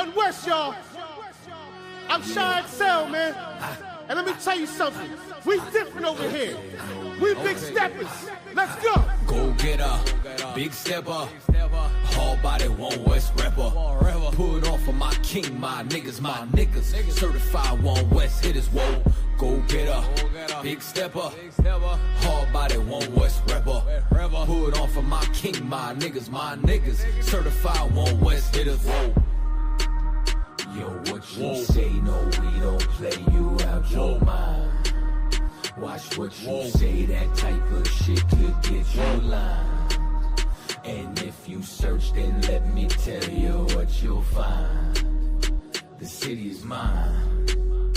One West, y'all. I'm Shy XL, man. And let me tell you something. We different over here. We big steppers. Let's go. Go get a big stepper. Hard body, One West rapper. Put on for my king, my niggas. Certified One West hitters, whoa. Go get a big stepper. Hard body, One West rapper. Put on for my king, my niggas. Certified One West hitters, whoa. Yo, what you say? No, we don't play you out your mind. Watch what you say, that type of shit could get you lined. And if you search, then let me tell you what you'll find. The city is mine.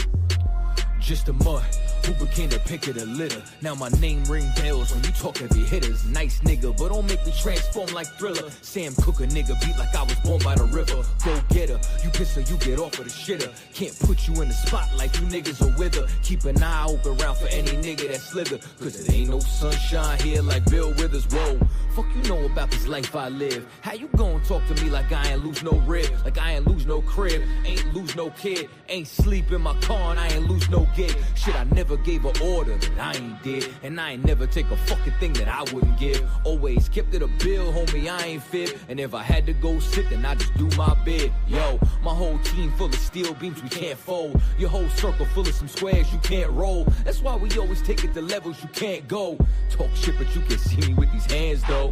Just a mud who became the pick of the litter. Now my name ring bells when you talk heavy hitters. Nice nigga, but don't make me transform like Thriller. Sam Cooke a nigga beat like I was born by the river. Go get her, you piss her, you get off of the shitter. Can't put you in the spotlight, you niggas are with her. Keep an eye open around for any nigga that slither. Cause it ain't no sunshine here like Bill Withers, whoa. Fuck you know about this life I live. How you gon' talk to me like I ain't lose no rib? Like I ain't lose no crib, ain't lose no kid. Ain't sleep in my car and I ain't lose no gig. Shit, I never gave an order that I ain't did. And I ain't never take a fucking thing that I wouldn't give. Always kept it a bill, homie, I ain't fib. And if I had to go sit, then I just do my bid. Yo, my whole team full of steel beams we can't fold. Your whole circle full of some squares you can't roll. That's why we always take it to levels you can't go. Talk shit, but you can see me with these hands though.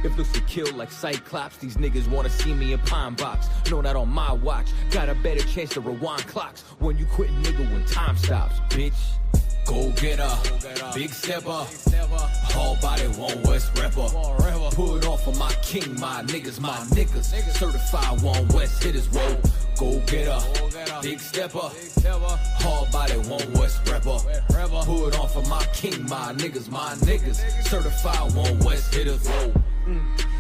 If looks to kill like Cyclops, these niggas wanna see me in Pine Box. Know that on my watch, got a better chance to rewind clocks. When you quit, nigga, when time stops, bitch. Go get a big stepper. Hard body, One West rapper. Put on for my king, my niggas. Certified One West hitters, whoa. Go get a big stepper. Hard body, One West rapper. Put on for my king, my niggas. Certified One West hitters, whoa.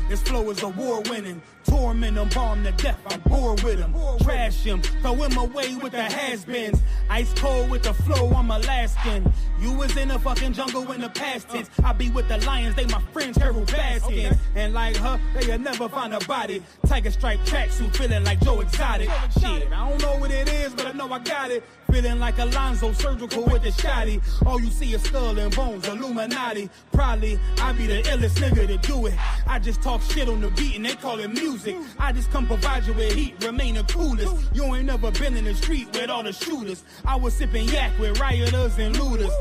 This flow is award-winning. Torment him, bomb to death, I'm bored with him. Trash him, throw him away with the has-beens. Ice cold with the flow, I'm Alaskan. You was in the fucking jungle in the past tense. I be with the lions, they my friends, Carol Baskins. And like her, they'll never find a body. Tiger stripe tracksuit, feeling like Joe Exotic. Shit, I don't know what it is, but I know I got it. Feeling like Alonzo, surgical with the shotty. All you see is skull and bones, Illuminati. Probably, I be the illest nigga to do it. I just talk shit on the beat and they call it music. I just come provide you with heat, remain the coolest. You ain't never been in the street with all the shooters. I was sipping yak with rioters and looters.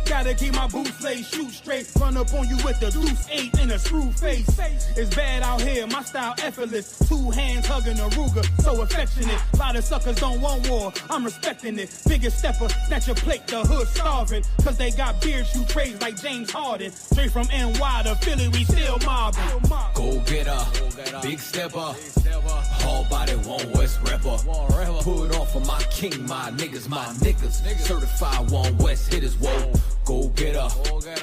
Gotta keep my boots laid, shoot straight. Run up on you with the deuce 8 in a screw face. It's bad out here, my style effortless. 2 hands hugging a Ruger, so affectionate. Lot of suckers don't want war, I'm respecting it. Biggest stepper, snatch your plate, the hood starving. Cause they got beard shoot trades like James Harden. Straight from NY to Philly, we still mobbing. Go get a big stepper. Hard body, One West rapper. Put on for my king, my niggas. Certified One West hitters, whoa. Go get a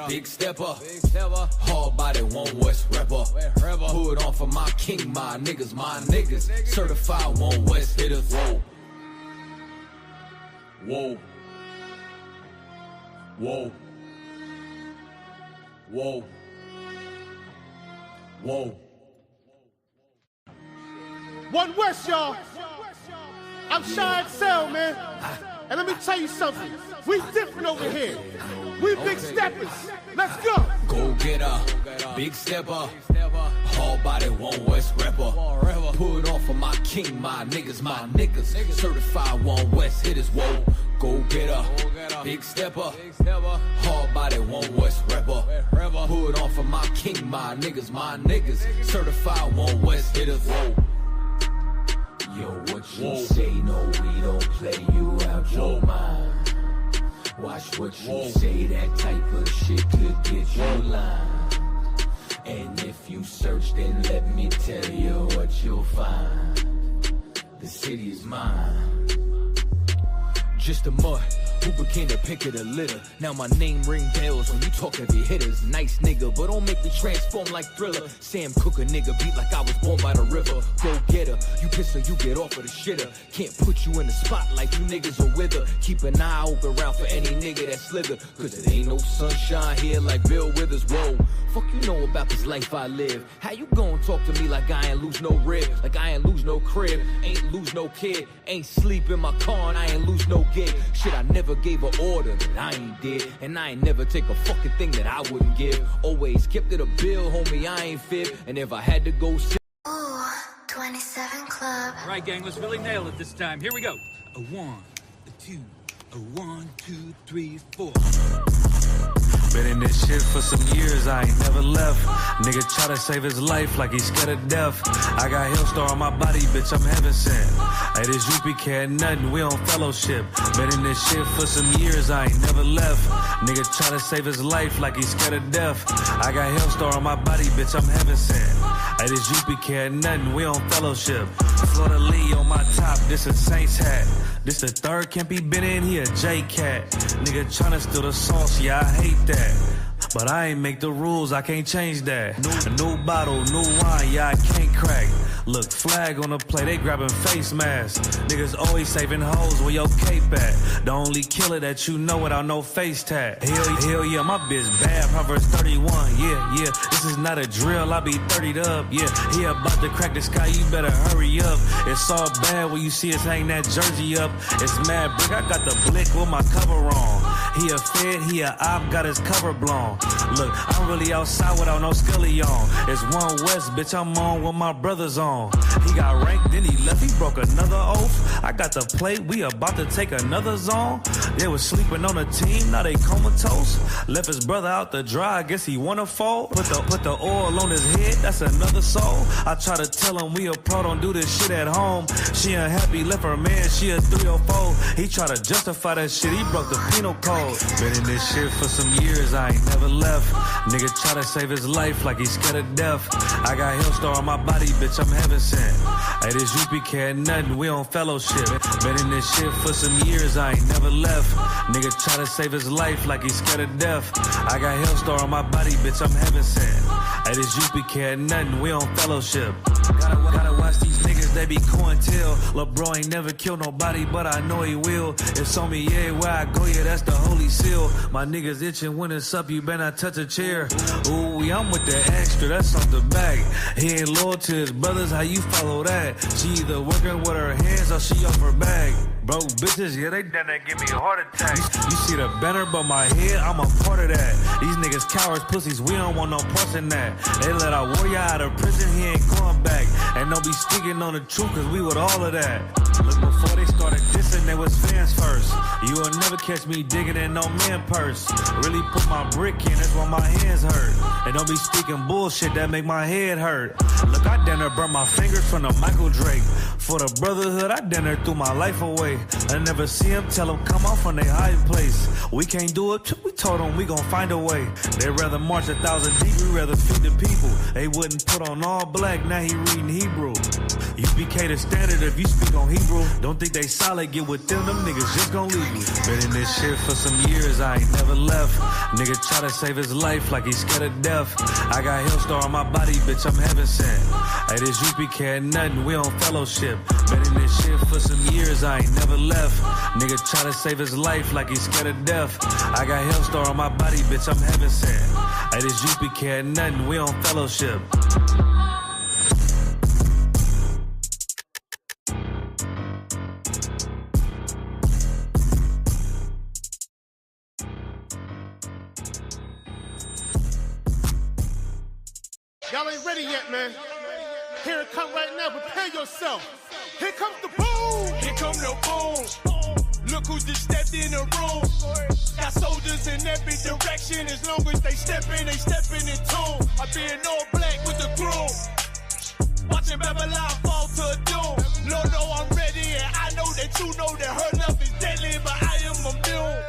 big stepper. Hard body, One West rapper. Put on for my king, my niggas. Certified One West hitters, whoa. Whoa. Whoa. Whoa. Whoa. One West, y'all. I'm Shy XL, man. And let me tell you something. We different over here. We big steppers. Let's go. Go get a big stepper. Hard body, One West rapper. Put on for my king, my niggas. Certified One West hitters, whoa. Go get a big stepper. Hard body, One West rapper. Put on for my king, my niggas. Certified One West hitters, whoa. Yo, what you say? No, we don't play you out your mind. Watch what you say, that type of shit could get you lined. And if you search, then let me tell you what you'll find. The city is mine. Just a mud Who became the pick of the litter? Now my name ring bells when you talk heavy hitters. Nice nigga, but don't make me transform like Thriller. Sam Cooke a nigga beat like I was born by the river. Go get her, you piss her, you get off of the shitter. Can't put you in the spotlight, you niggas are with her. Keep an eye open around for any nigga that slither. Cause it ain't no sunshine here like Bill Withers. Whoa, fuck you know about this life I live. How you gon' talk to me like I ain't lose no rib? Like I ain't lose no crib, ain't lose no kid. Ain't sleep in my car and I ain't lose no gig. Shit, I never gave an order that I ain't did. And I ain't never take a fucking thing that I wouldn't give. Always kept it a bill, homie, I ain't fib. And if I had to go sit. Ooh, 27 Club. All right, gang, let's really nail it this time. Here we go. A 1, a 2, a 1, 2, 3, 4. Been in this shit for some years, I ain't never left. Nigga try to save his life like he's scared of death. I got Hillstar on my body, bitch, I'm heaven sent. Hey, this UPK ain't nothing, we on fellowship. Been in this shit for some years, I ain't never left. Nigga try to save his life like he's scared of death. I got Hillstar on my body, bitch, I'm heaven sent. Hey, this UPK ain't nothing, we on fellowship. Florida Lee on my top, this a Saints hat. This the third can't be been in here, J-Cat. Nigga tryna steal the sauce, yeah, I hate that. But I ain't make the rules, I can't change that. New bottle, new wine, yeah, I can't crack. Look, flag on the play, they grabbing face masks. Niggas always saving hoes where your cape at. The only killer that you know without no face tag. Hell yeah, my bitch bad, Proverbs 31. Yeah, this is not a drill, I be 30'd up. Yeah, he about to crack the sky, you better hurry up. It's all bad when you see us hang that jersey up. It's mad brick, I got the blick with my cover on. He a fed, he a op, got his cover blown. Look, I'm really outside without no scully on. It's 1 West, bitch, I'm on with my brothers on. He got ranked, then he left, he broke another oath. I got the plate, we about to take another zone. They was sleeping on the team, now they comatose. Left his brother out to dry, I guess he wanna fold. Put the oil on his head, that's another soul. I try to tell him we a pro, don't do this shit at home. She unhappy, left her man, she a 304. He try to justify that shit, he broke the penal code. Been in this shit for some years, I ain't never left. Nigga try to save his life like he's scared of death. I got Hillstar on my body, bitch, I'm heaven sent. Hey, this UPK ain't nothing, we on fellowship. Been in this shit for some years, I ain't never left. Nigga try to save his life like he's scared of death. I got Hillstar on my body, bitch, I'm heaven sent. Hey, this UPK ain't nothing, we on fellowship. Gotta watch these niggas, they be cointel. Lil' bro ain't never killed nobody, but I know he will. It's on me, yeah, where I go, yeah, that's the holy seal. My niggas itching when it's up, you better not touch a chair. Ooh, I'm with the extra, that's off the back. He ain't loyal to his brothers, how you follow that? She either working with her hands or she off her bag. Broke bitches, yeah, they done that, give me a heart attack. You see the banner, but my head, I'm a part of that. These niggas cowards, pussies, we don't want no parts in that. They let our warrior out of prison, he ain't going back. And don't be speaking on the truth, cause we with all of that. Look, before they started dissing, they was fans first. You will never catch me digging in no man purse. Really put my brick in, that's why my hands hurt. And don't be speaking bullshit, that make my head hurt. Look, I done burnt my fingers from the Michael Drake. For the brotherhood, I done threw my life away. I never see him, tell him come out from their hiding place. We can't do it, we told them we gon' find a way. They'd rather march 1,000 deep, we rather feed the people. They wouldn't put on all black, now he reading Hebrew. UPK the standard if you speak on Hebrew. Don't think they solid, get with them niggas just gon' leave you. Been in this shit for some years, I ain't never left. Nigga try to save his life like he's scared of death. I got Hillstar on my body, bitch, I'm heaven sent. Hey, this UPK ain't nothing, we on fellowship. Been in this shit for some years, I ain't never left. Nigga try to save his life like he's scared of death. I got Hillstar on my body, bitch, I'm heaven sent. Hey, this UPK ain't nothing, we on fellowship. Y'all ain't ready yet, man. Here it come right now, prepare yourself. Here comes the boom! Here come the boom! Look who just stepped in the room. Got soldiers in every direction. As long as they steppin' in tune. I been all black with the groove. Watching Babylon fall to doom. Lord, know I'm ready, and I know that you know that her love is deadly, but I am immune.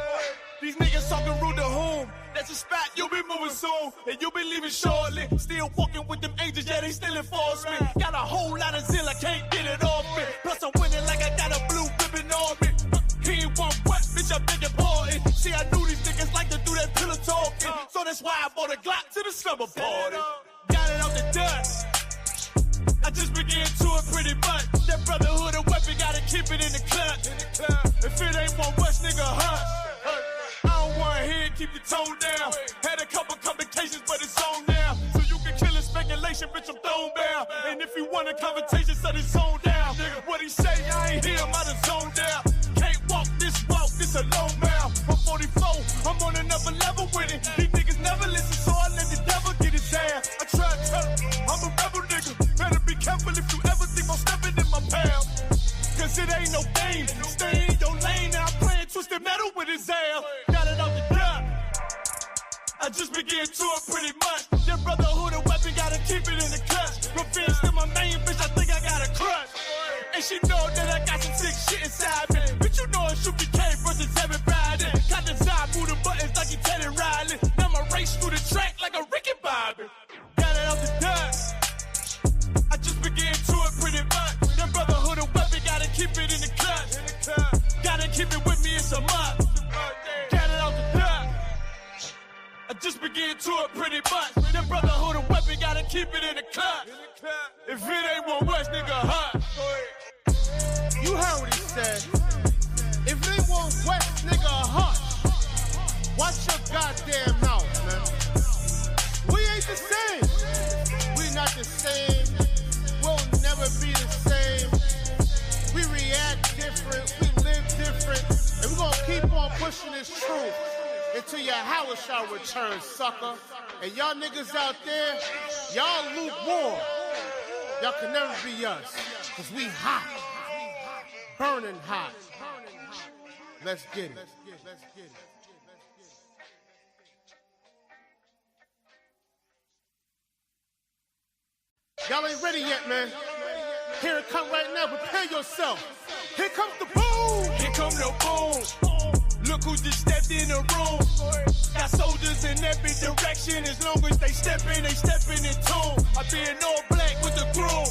These niggas talking rude to whom? That's a spot you'll be moving soon, and you'll be leaving shortly. Still walking with them angels, yeah, they still enforce me. Got a whole lot of zeal, I can't get it off me. Plus I'm winning like I got a blue ribbon on me. He ain't one what, bitch, I beg your pardon. slumber party. Got it out the dust. I just began to it pretty much. That brotherhood of weapon, gotta keep it in the clutch. If it ain't one West nigga, hush. I don't wanna hear it, keep the tone down. Had a couple complications, but it's on now. So you can kill it, speculation, bitch, I'm thrown down. And if you want a conversation, set his zone down. What he say, I ain't hear him, I done zoned down. Can't walk, this a low mouth. I'm 44, I'm on another level with it. These niggas never listen, so I let the devil get his ass. I try to tell him, I'm a rebel nigga. Better be careful if you ever think I'm stepping in my pound. Cause it ain't no game, stay in your lane. Now I'm playing twisted metal with his ass. Got it out the gut. I just began to it pretty much. That brotherhood of weapon, gotta keep it in the clutch. Revenge to my main bitch, I think I got a crush. And she know that I got some sick shit inside me. Bitch, you know it's UPK versus everybody. Got the side, move the buttons like he Teddy Riley. Now I race through the track like a Ricky Bobby. Got it out the dust. I just began to it pretty much. That brotherhood of weapon, gotta keep it in the clutch. Gotta keep it with me, it's a must. Got it out the dust. I just began to it pretty much. That brotherhood of weapon, gotta keep it in the clutch. If it ain't one West nigga, hush. You heard what he said. If they want West nigga hush, watch your goddamn mouth, man. We ain't the same. We not the same. We'll never be the same. We react different. We live different. And we're gonna keep on pushing this truth until your Howard shall return, sucker. And y'all niggas out there, y'all lukewarm. Y'all can never be us. Cause we hot. Burning hot. Let's get it. Y'all ain't ready yet, man. Here it come right now. Prepare yourself. Here comes the boom. Here come the boom. Look who just stepped in the room. Got soldiers in every direction. As long as they steppin' in tune. I be in all black with the groom.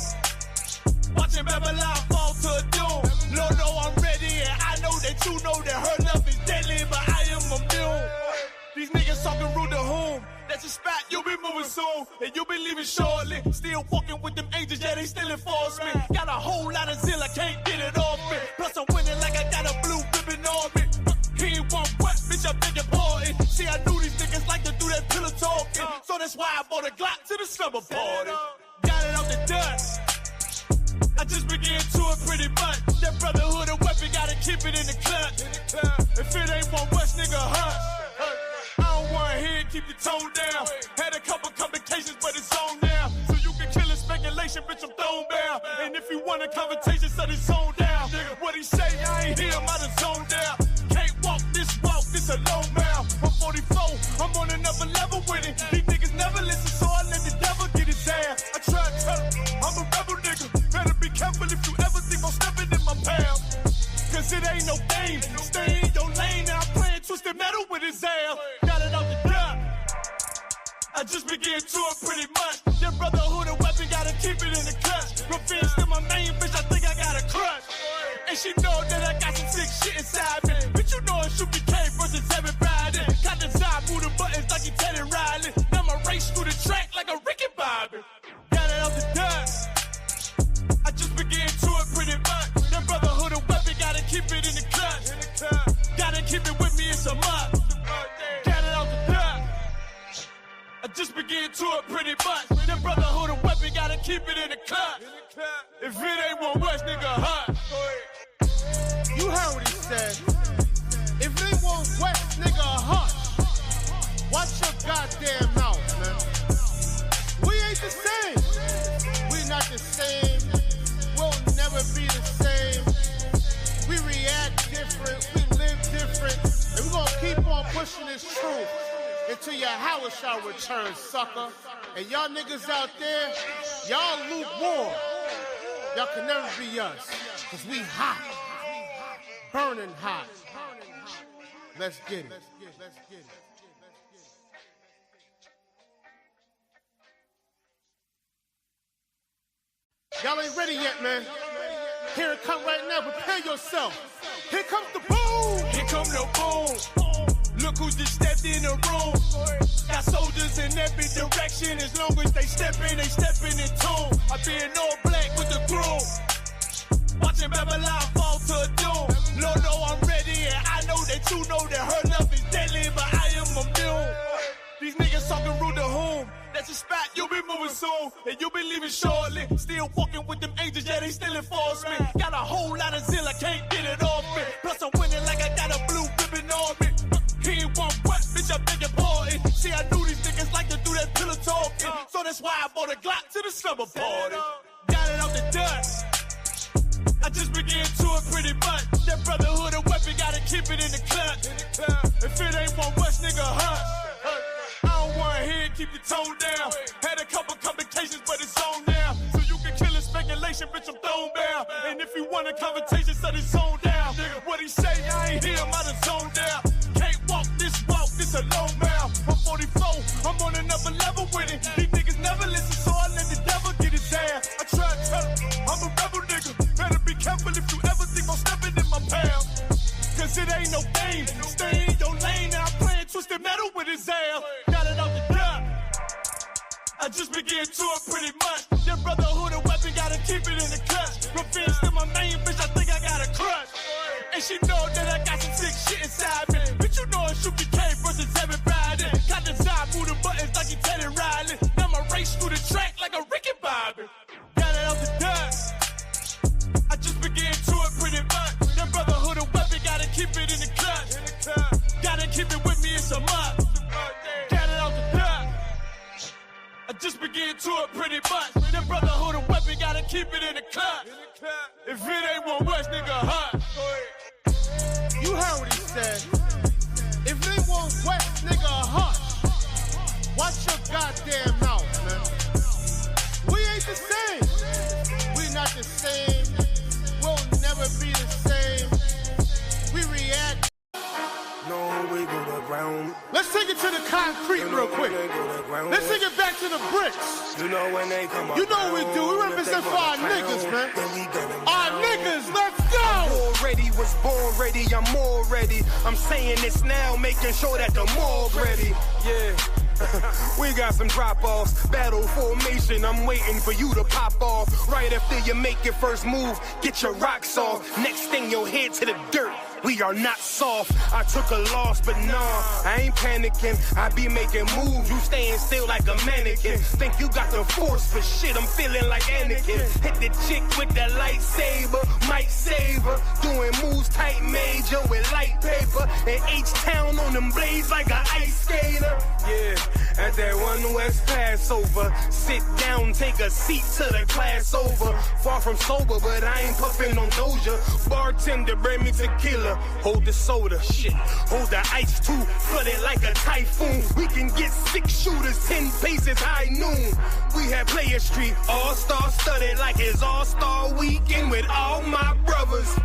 Watching Babylon fall to a doom. Lord, know I'm ready, and I know that you know that her love is deadly, but I am immune. These niggas talking rude to whom? That's a spot, you'll be moving soon, and you'll be leaving shortly. Still walking with them angels, yeah, they still enforce me. Got a whole lot of zeal, I can't get it off me. Plus I'm winning like I got a blue ribbon on me. He ain't one what, bitch, I beg your pardon. See, I knew these niggas like to do that pillow talking, so that's why I bought a Glock to the slumber party. Got it out the dust. I just began to it pretty much. That brotherhood of weapon, gotta keep it in the clutch. If it ain't one West nigga, hush. I don't wanna hear it, keep the tone down. Had a couple complications, but it's on now. So you can kill it, speculation, bitch, I'm thrown down. And if you want a conversation, set his zone down. What he say, I ain't hear him, I done zoned down. Can't walk, this a low mouth. I'm 44, I'm on another level with it. These niggas never listen, so I let the devil get his ass. I try to tell him, I'm a rebel nigga. Better be careful if you ever think I'm stepping in my pound. Cause it ain't no game, stay in your lane. Now I'm playing twisted metal with his ass. Got it out the gut. I just began to it pretty much. That brotherhood of weapon, gotta keep it in the clutch. Revenge to my main bitch, I think I got a crush. And she know that I got some sick shit inside me. Bitch, you know it's UPK versus everybody. Got the side, move the buttons like he Teddy Riley. Now I race through the track like a Ricky Bobby. Got it out the dust. I just began to it pretty much. That brotherhood of weapon, gotta keep it in the clutch. Gotta keep it with me, it's a must. Got it out the dust. I just began to it pretty much. That brotherhood of weapon, gotta keep it in the clutch. If it ain't one West nigga, hush. You heard what he said. If they want West nigga hush, watch your goddamn mouth, man. We ain't the same. We not the same. We'll never be the same. We react different. We live different. And we're gonna keep on pushing this truth until your Howard shall return, sucker. And y'all niggas out there, y'all lukewarm. Y'all can never be us. Cause we hot. Burning hot. Let's get it. Y'all ain't ready yet, man. Here it come right now. Prepare yourself. Here comes the boom. Here come the boom. Look who just stepped in the room. Got soldiers in every direction. As long as they stepping in tune. I been all black with the groove. Watching Babylon fall to a doom. Lord, know I'm ready, and I know that you know that her love is deadly, but I am immune. These niggas talking rude to whom? That's a spot, you be moving soon, and you be leaving shortly. Still walking with them angels, yeah, they still enforce me. Got a whole lot of zeal, I can't get it off me. Plus I'm winning like I got a blue ribbon on me. He ain't one what, bitch, I beg your pardon. See, I knew these niggas like to do that pillow talking, so that's why I bought a Glock to the slumber party. Got it out the dust. I just began to it pretty much. That brotherhood of weapon, gotta keep it in the clutch. If it ain't one West nigga, hush. I don't wanna hear it, keep your tone down. Had a couple complications, but it's on now. So you can kill it, speculation, bitch, I'm thrown down. And if you want a conversation, set his zone down. What he say, I ain't hear him, I done zoned down. Can't walk, this a low mouth. I'm 44, I'm on another level with it. These niggas never listen, so I let the devil get it down. I try to tell him, I'm a rebel nigga. Better be careful if you ever think I'm stepping in my pound. Cause it ain't no game. Stay in your lane, now I'm playing twisted metal with his ass. Got it out the gut. I just began to it pretty much. That brotherhood of weapon, gotta keep it in the clutch. Revenge to my main bitch, I think I got a crush. And she know that I got some sick shit inside me. Bitch, you know it's UPK versus everybody. Got the side, move the buttons like you Teddy Riley. Now I race through the track like a Ricky Bobby. Got it out the dust. I just began to it pretty much. That brotherhood of weapon, gotta keep it in the clutch. Gotta keep it with me, it's a must. Got it out the dust. I just began to it pretty much. That brotherhood of weapon, gotta keep it in the clutch. If it ain't one West nigga, hot. You heard what he said. If they want West nigga hush, watch your goddamn mouth, man. We ain't the same. We not the same. We'll never be the same. We react. No, we go to ground. Let's take it to the concrete real quick. Let's take it back to the bricks. You know when they come up. You know what we do. We represent for our niggas, man. Our niggas, let's go. Already was born ready. I'm more ready. I'm saying this now, making sure that the morgue ready. Yeah. We got some drop-offs, battle formation, I'm waiting for you to pop off. Right after you make your first move, get your rocks off. Next thing you'll head to the dirt, we are not soft. I took a loss, but nah, I ain't panicking. I be making moves, you staying still like a mannequin. Think you got the force, but shit, I'm feeling like Anakin. Hit the chick with the lightsaber, might save her. Doing moves tight major with light paper. And H-Town on them blades like an ice skater. Yeah. At that one West Passover, sit down, take a seat to the class over. Far from sober, but I ain't puffin' on Doja. Bartender, bring me tequila. Hold the soda, shit. Hold the ice too, flood it like a typhoon. We can get 6 shooters, 10 paces, high noon. We have Player Street, all-star studded like it's all-star weekend with all my brothers.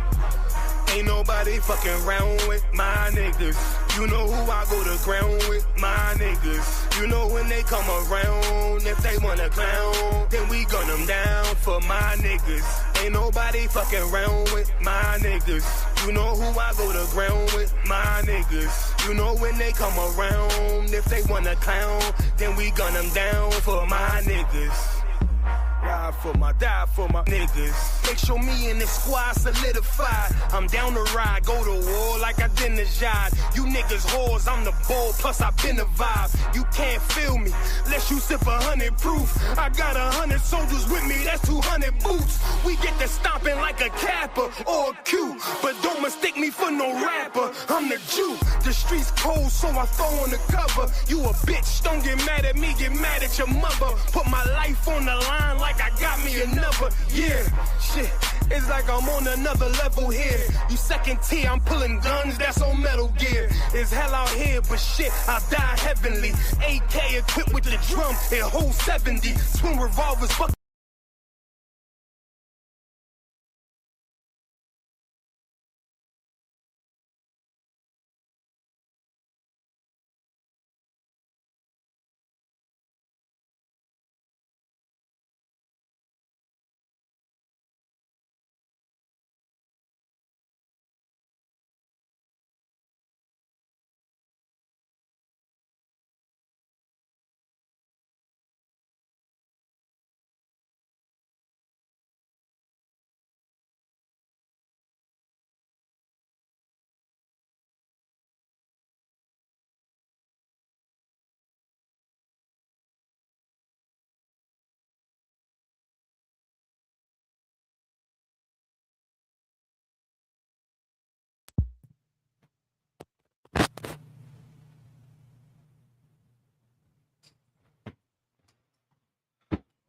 Ain't nobody fucking round with my niggas. You know who I go to ground with, my niggas. You know when they come around, if they wanna clown, then we gun them down for my niggas. Ain't nobody fucking round with my niggas. You know who I go to ground with, my niggas. You know when they come around, if they wanna clown, then we gun them down for my niggas. Ride for my, die for my niggas. Make sure me and the squad solidified. I'm down to ride, go to war like I did the job. You niggas whores, I'm the ball, plus I been the vibe. You can't feel me, unless you sip 100 proof. I got 100 soldiers with me, that's 200 boots. We get to stomping like a Kappa or a Q. But don't mistake me for no rapper, I'm the Jew. The streets cold, so I throw on the cover. You a bitch, don't get mad at me, get mad at your mother. Put my life on the line like I got me another, yeah. Shit, it's like I'm on another level here. You second tier, I'm pulling guns, that's on Metal Gear. It's hell out here, but shit, I die heavenly. AK equipped with the drum, it holds 70. Twin revolvers,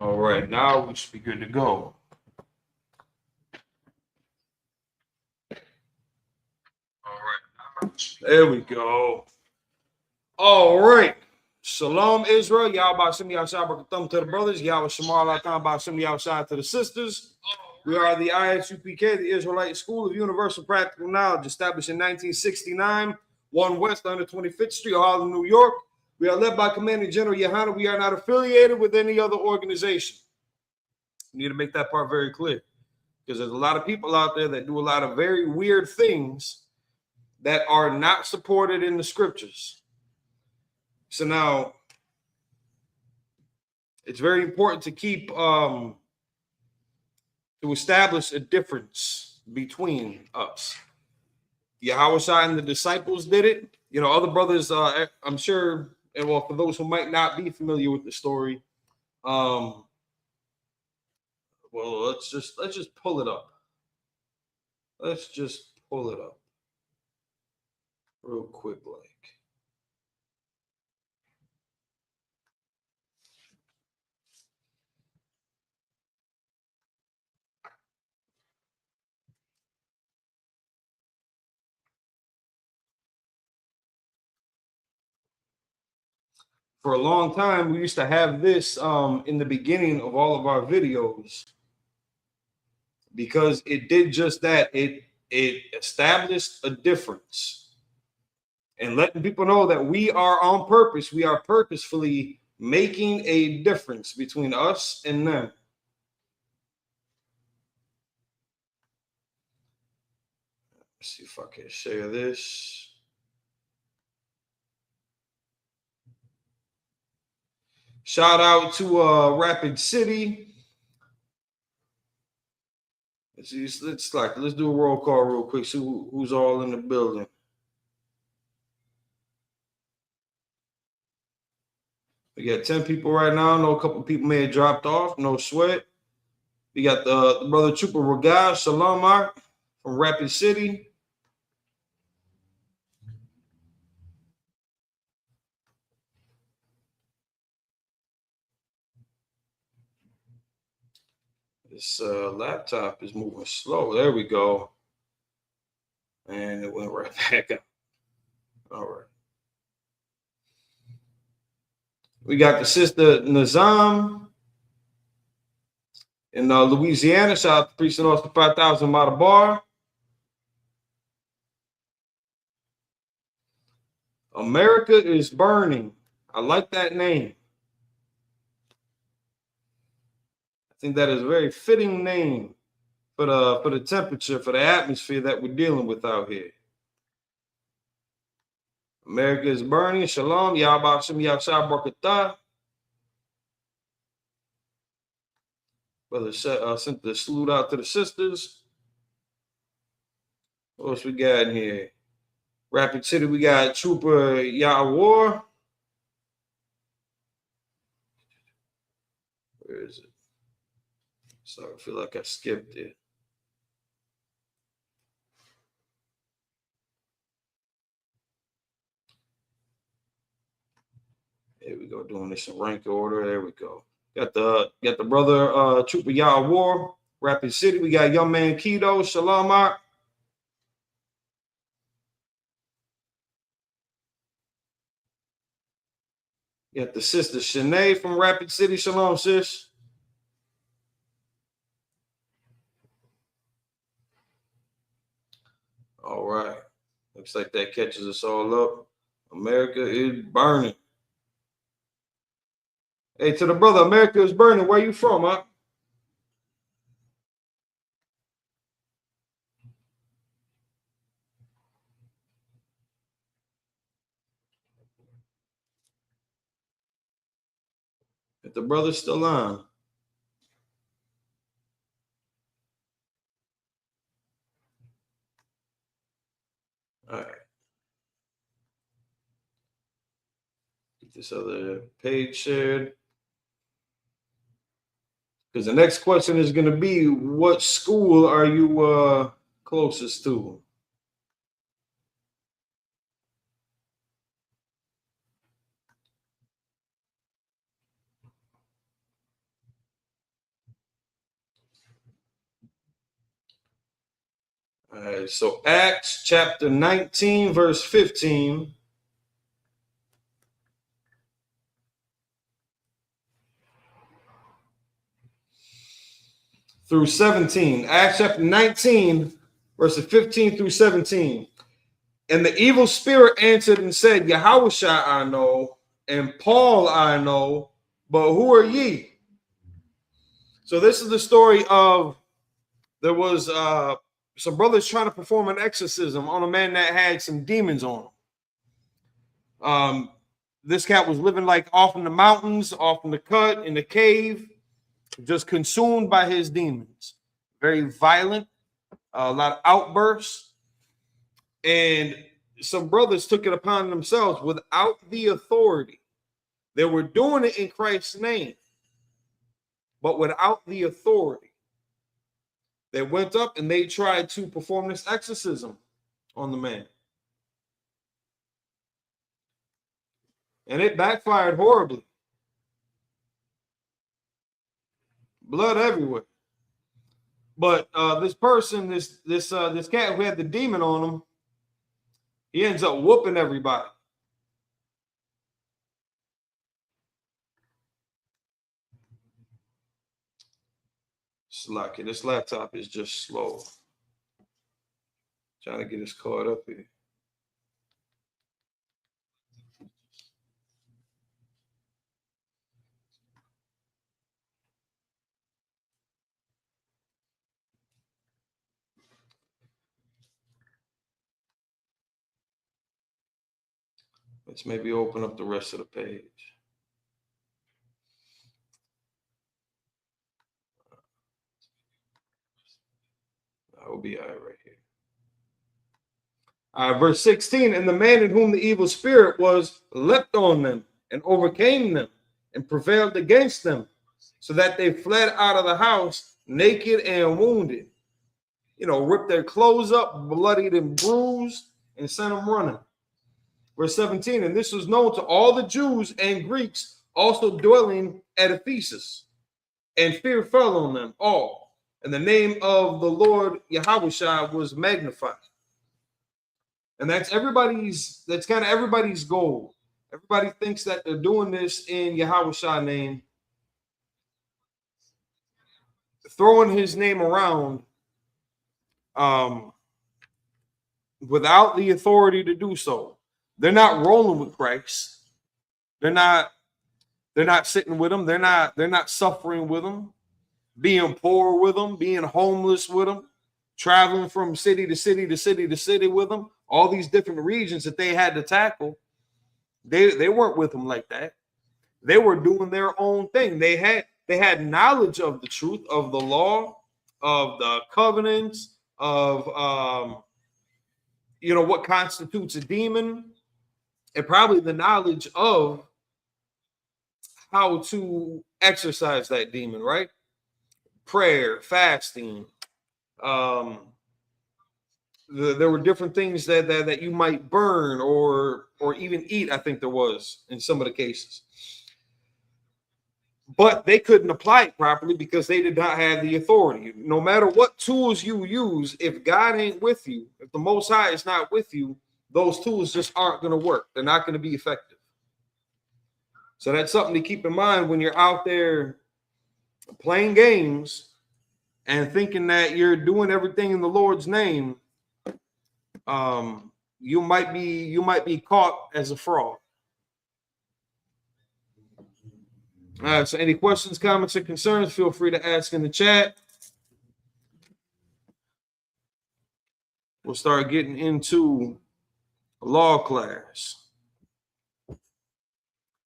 All right, now we should be good to go. All right, there we go. All right. Shalom, Israel. Y'all about send me outside, thumb to the brothers. Y'all with Shamar Latam about send me outside to the sisters. We are the UPK, the Israelite School of Universal Practical Knowledge, established in 1969, 1 West 125th Street, Harlem, New York. We are led by Commanding General Yohana. We are not affiliated with any other organization. We need to make that part very clear, because there's a lot of people out there that do a lot of very weird things that are not supported in the scriptures. So now it's very important to keep to establish a difference between us. Yahushua and the disciples did it. You know, other brothers, I'm sure, and well, for those who might not be familiar with the story, well, let's just pull it up. Let's just pull it up real quick, like. For a long time, we used to have this in the beginning of all of our videos, because it did just that. It established a difference and letting people know that we are on purpose. We are purposefully making a difference between us and them. Let's see if I can share this. Shout out to Rapid City. Let's do a roll call real quick. See who's all in the building. We got 10 people right now. I know a couple people may have dropped off. No sweat. We got the brother Trooper Regal Shalom Mark from Rapid City. This laptop is moving slow. There we go. And it went right back up. All right. We got the sister Nazam in Louisiana. Shout out to Priest and Austin 5000 Bar. America is burning. I like that name. I think that is a very fitting name for the temperature, for the atmosphere that we're dealing with out here. America is burning. Shalom. Yahba Shem Yahshua Barakatah. Brother sent the salute out to the sisters. What else we got in here? Rapid City, we got Trooper Yahwar. Where is it? Sorry, I feel like I skipped it. There we go, doing this in rank order. There we go. Got the brother Trooper Yahwar, Rapid City. We got young man Keto, Shalom Mark. Got the sister Shanae from Rapid City. Shalom, sis. All right. Looks like that catches us all up. America is burning. Hey, to the brother, America is burning. Where you from, huh? If the brother's still on. All right. Get this other page shared. Because the next question is going to be, what school are you closest to? All right, so Acts chapter 19, verse 15. Through 17. Acts chapter 19, verses 15 through 17. And the evil spirit answered and said, Yahushua I know, and Paul I know, but who are ye? So this is the story of, there was some brothers trying to perform an exorcism on a man that had some demons on him. This cat was living like off in the mountains, off in the cut, in the cave, just consumed by his demons. Very violent, a lot of outbursts. And some brothers took it upon themselves without the authority. They were doing it in Christ's name, but without the authority. They went up and they tried to perform this exorcism on the man. And it backfired horribly. Blood everywhere. But this person, this cat who had the demon on him, he ends up whooping everybody. Slack it. This laptop is just slow. Trying to get us caught up here. Let's maybe open up the rest of the page. I will be all right here. Verse 16, and the man in whom the evil spirit was leapt on them and overcame them and prevailed against them, so that they fled out of the house naked and wounded. You know, ripped their clothes up, bloodied and bruised, and sent them running. Verse 17, and this was known to all the Jews and Greeks also dwelling at Ephesus, and fear fell on them all, and the name of the Lord Yahushua was magnified. And that's kind of everybody's goal. Everybody thinks that they're doing this in Yahushua's name, throwing his name around without the authority to do so. They're not rolling with Christ. They're not sitting with him. They're not suffering with him, being poor with him, being homeless with him, traveling from city to city to city to city with him. All these different regions that they had to tackle, they weren't with him like that. They were doing their own thing. They had knowledge of the truth, of the law, of the covenants, of what constitutes a demon, and probably the knowledge of how to exercise that demon, right? Prayer, fasting. There were different things that you might burn or even eat, I think there was in some of the cases. But they couldn't apply it properly because they did not have the authority. No matter what tools you use, if God ain't with you, if the Most High is not with you, those tools just aren't going to work. They're not going to be effective. So that's something to keep in mind when you're out there playing games and thinking that you're doing everything in the Lord's name. You might be caught as a fraud. All right, so any questions, comments, or concerns, feel free to ask in the chat. We'll start getting into law class.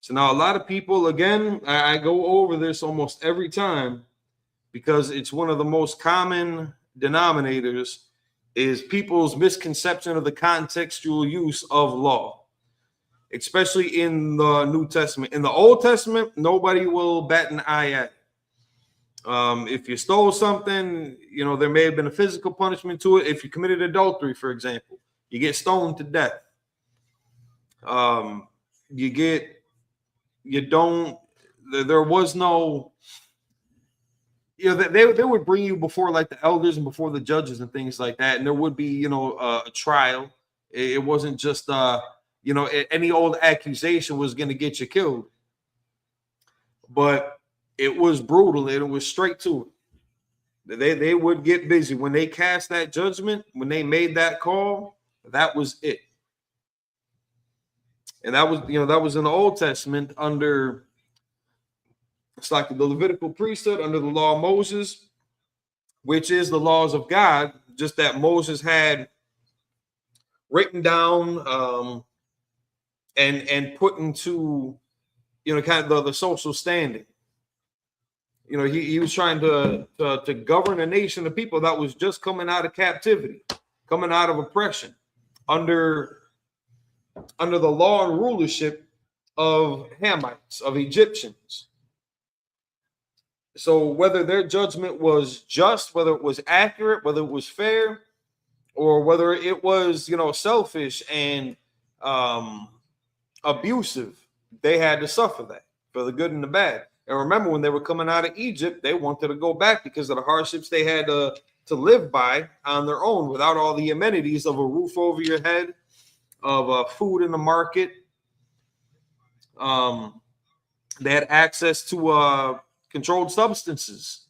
So now a lot of people, again, I go over this almost every time because it's one of the most common denominators is people's misconception of the contextual use of law, especially in the New Testament. In the Old Testament, nobody will bat an eye at it. If you stole something, there may have been a physical punishment to it. If you committed adultery, for example, you get stoned to death. There was no they would bring you before like the elders and before the judges and things like that, and there would be a trial. It wasn't just any old accusation was going to get you killed, but it was brutal and it was straight to it. They would get busy when they cast that judgment, when they made that call. That was it, and that was in the Old Testament under. It's like the Levitical priesthood under the law of Moses, which is the laws of God, just that Moses had written down and put into kind of the social standing. He was trying to govern a nation of people that was just coming out of captivity, coming out of oppression, under the law and rulership of Hamites, of Egyptians. So whether their judgment was just, whether it was accurate, whether it was fair, or whether it was, selfish and abusive, they had to suffer that for the good and the bad. And remember, when they were coming out of Egypt, they wanted to go back because of the hardships they had to live by on their own without all the amenities of a roof over your head, of food in the market. They had access to controlled substances.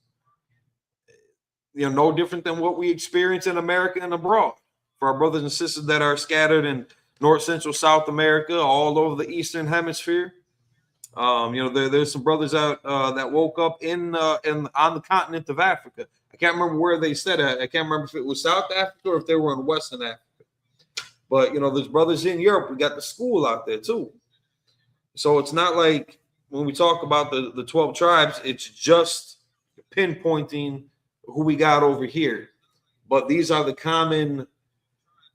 No different than what we experience in America and abroad. For our brothers and sisters that are scattered in North, Central, South America, all over the Eastern Hemisphere. There's some brothers out that woke up in on the continent of Africa. I can't remember where they said it. I can't remember if it was South Africa or if they were in Western Africa. But there's brothers in Europe. We got the school out there too. So it's not like when we talk about the 12 tribes, it's just pinpointing who we got over here. But these are the common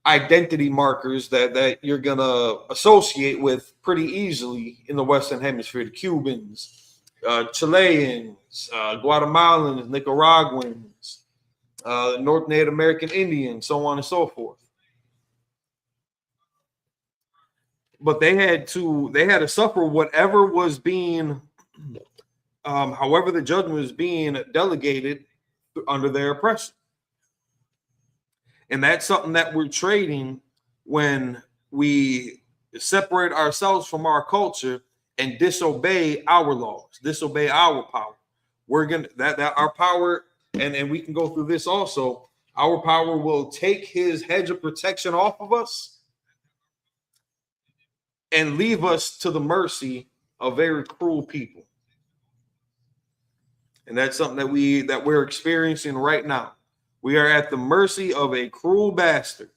identity markers that you're going to associate with pretty easily in the Western Hemisphere. The Cubans, Chileans, Guatemalans, Nicaraguans, North Native American Indians, so on and so forth. But they had to suffer whatever was being, however the judgment was being delegated under their oppression. And that's something that we're trading when we separate ourselves from our culture and disobey our laws, disobey our power. We're gonna that our power, and we can go through this also. Our power will take his hedge of protection off of us and leave us to the mercy of very cruel people. And that's something that we're experiencing right now. We are at the mercy of a cruel bastard.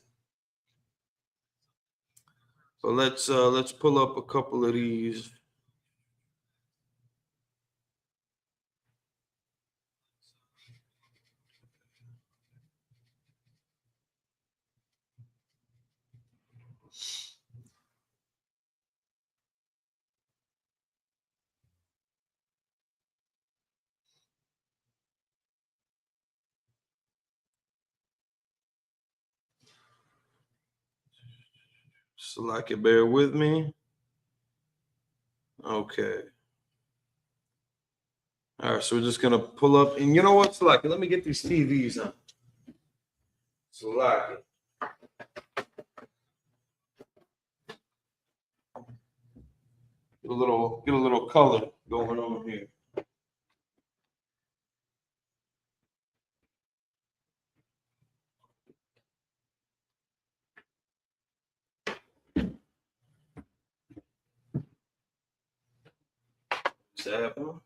So let's pull up a couple of these. So like it, bear with me. Okay. All right, so we're just gonna pull up, and you know what? So like, let me get these TVs on. So like, get a little color going on here. What's happening?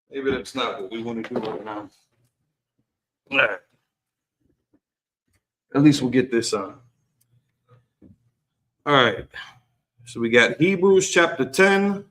Maybe that's not what we want to do right now. All right. At least we'll get this on. All right. So we got Hebrews chapter 10.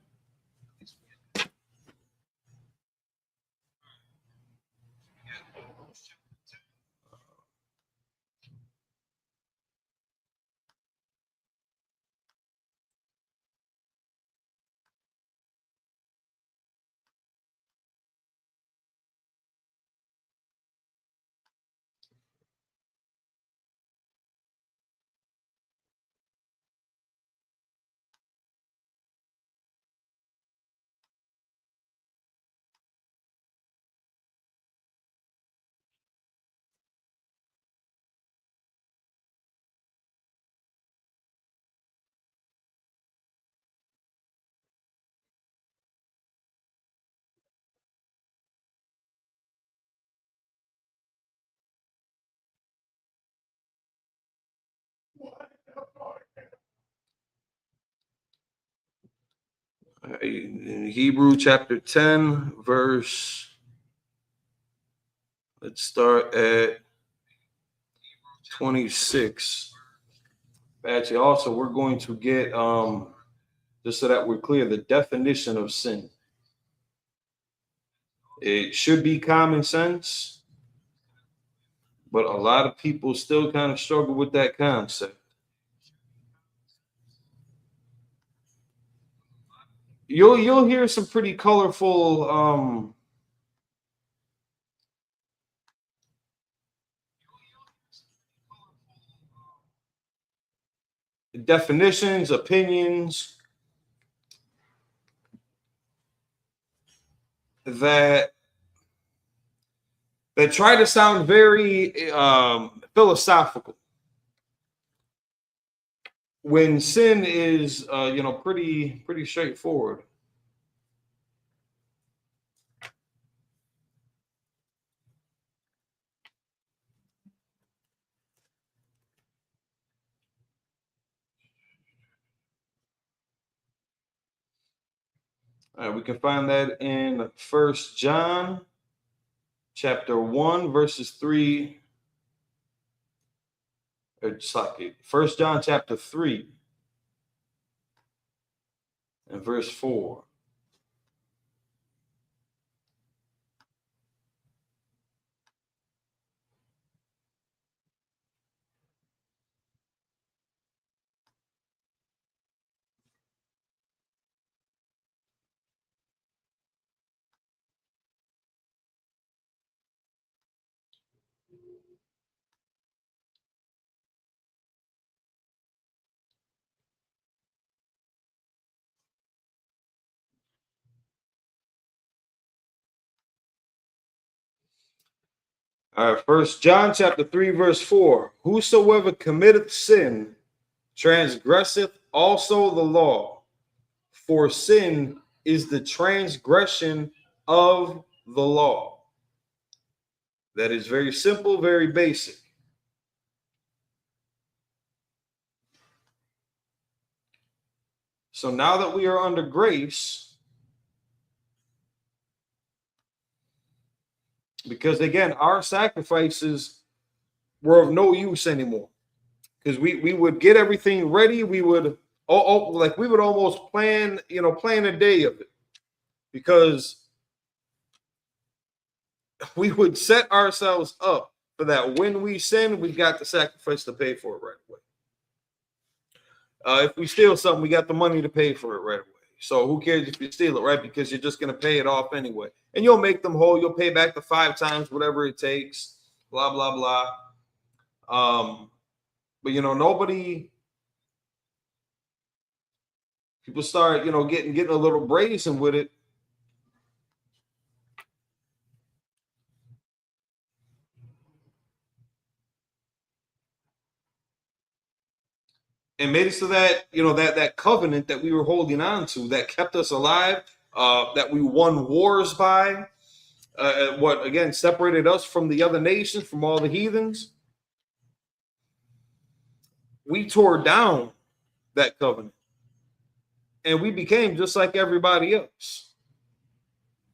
In Hebrew chapter 10, verse, let's start at 26. Actually, also, we're going to get, just so that we're clear, the definition of sin. It should be common sense, but a lot of people still kind of struggle with that concept. You'll hear some pretty colorful definitions, opinions that try to sound very philosophical, when sin is pretty straightforward. We can find that in 1 John chapter 1, verses 3. It's like 1 John chapter 3 and verse 4. All right, 1 John chapter 3, verse 4. Whosoever committeth sin transgresseth also the law, for sin is the transgression of the law. That is very simple, very basic. So now that we are under grace, because again, our sacrifices were of no use anymore, because we would get everything ready. We would we would almost plan a day of it, because we would set ourselves up for that. When we sin, we got the sacrifice to pay for it right away. If we steal something, we got the money to pay for it right away. So who cares if you steal it, right? Because you're just going to pay it off anyway. And you'll make them whole. You'll pay back the 5 times, whatever it takes, blah, blah, blah. But, people start, getting a little brazen with it. And made it so that, that covenant that we were holding on to, that kept us alive, that we won wars by, what, again, separated us from the other nations, from all the heathens. We tore down that covenant. And we became just like everybody else.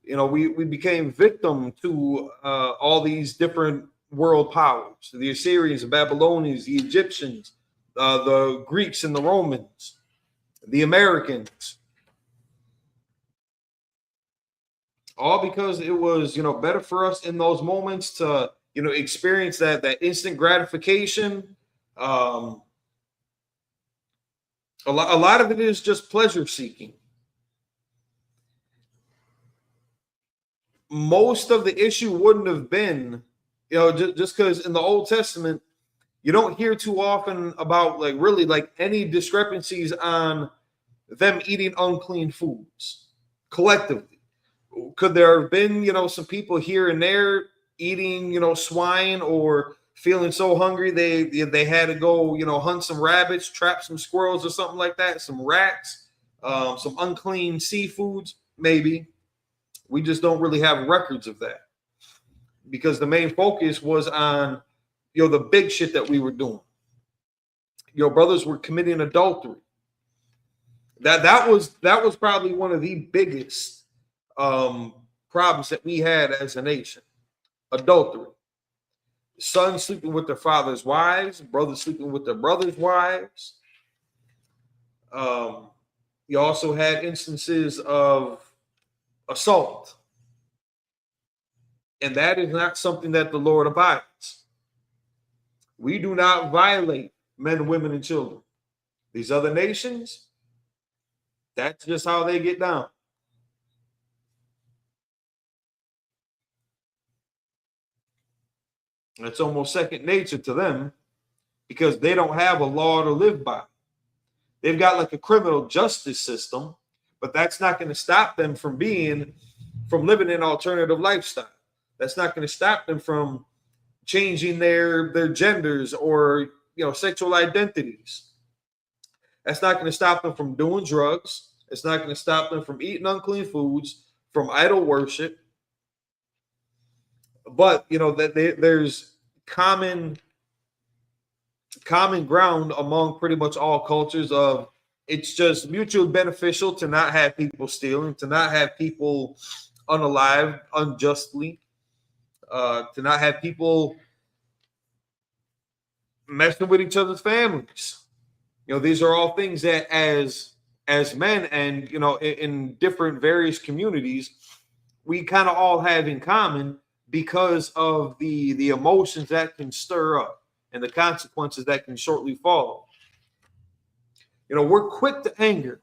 We became victim to all these different world powers, the Assyrians, the Babylonians, the Egyptians, the Greeks and the Romans, the Americans, all because it was, better for us in those moments to, experience that instant gratification. A lot of it is just pleasure seeking. Most of the issue wouldn't have been, just because in the Old Testament, you don't hear too often about any discrepancies on them eating unclean foods collectively. Could there have been, some people here and there eating, swine, or feeling so hungry they had to go, hunt some rabbits, trap some squirrels or something like that, some rats, some unclean seafoods? Maybe. We just don't really have records of that, because the main focus was on the big shit that we were doing. Brothers were committing adultery. That was probably one of the biggest problems that we had as a nation. Adultery. Sons sleeping with their father's wives, brothers sleeping with their brothers' wives. You also had instances of assault. And that is not something that the Lord abides. We do not violate men, women, and children. These other nations, that's just how they get down. It's almost second nature to them because they don't have a law to live by. They've got like a criminal justice system, but that's not going to stop them from living an alternative lifestyle. That's not going to stop them from changing their genders or sexual identities. That's not going to stop them from doing drugs. It's not going to stop them from eating unclean foods, from idol worship. But that there's common ground among pretty much all cultures of it's just mutually beneficial to not have people stealing, to not have people unalived unjustly, to not have people messing with each other's families. These are all things that as men and in different various communities we kind of all have in common because of the emotions that can stir up and the consequences that can shortly follow. We're quick to anger.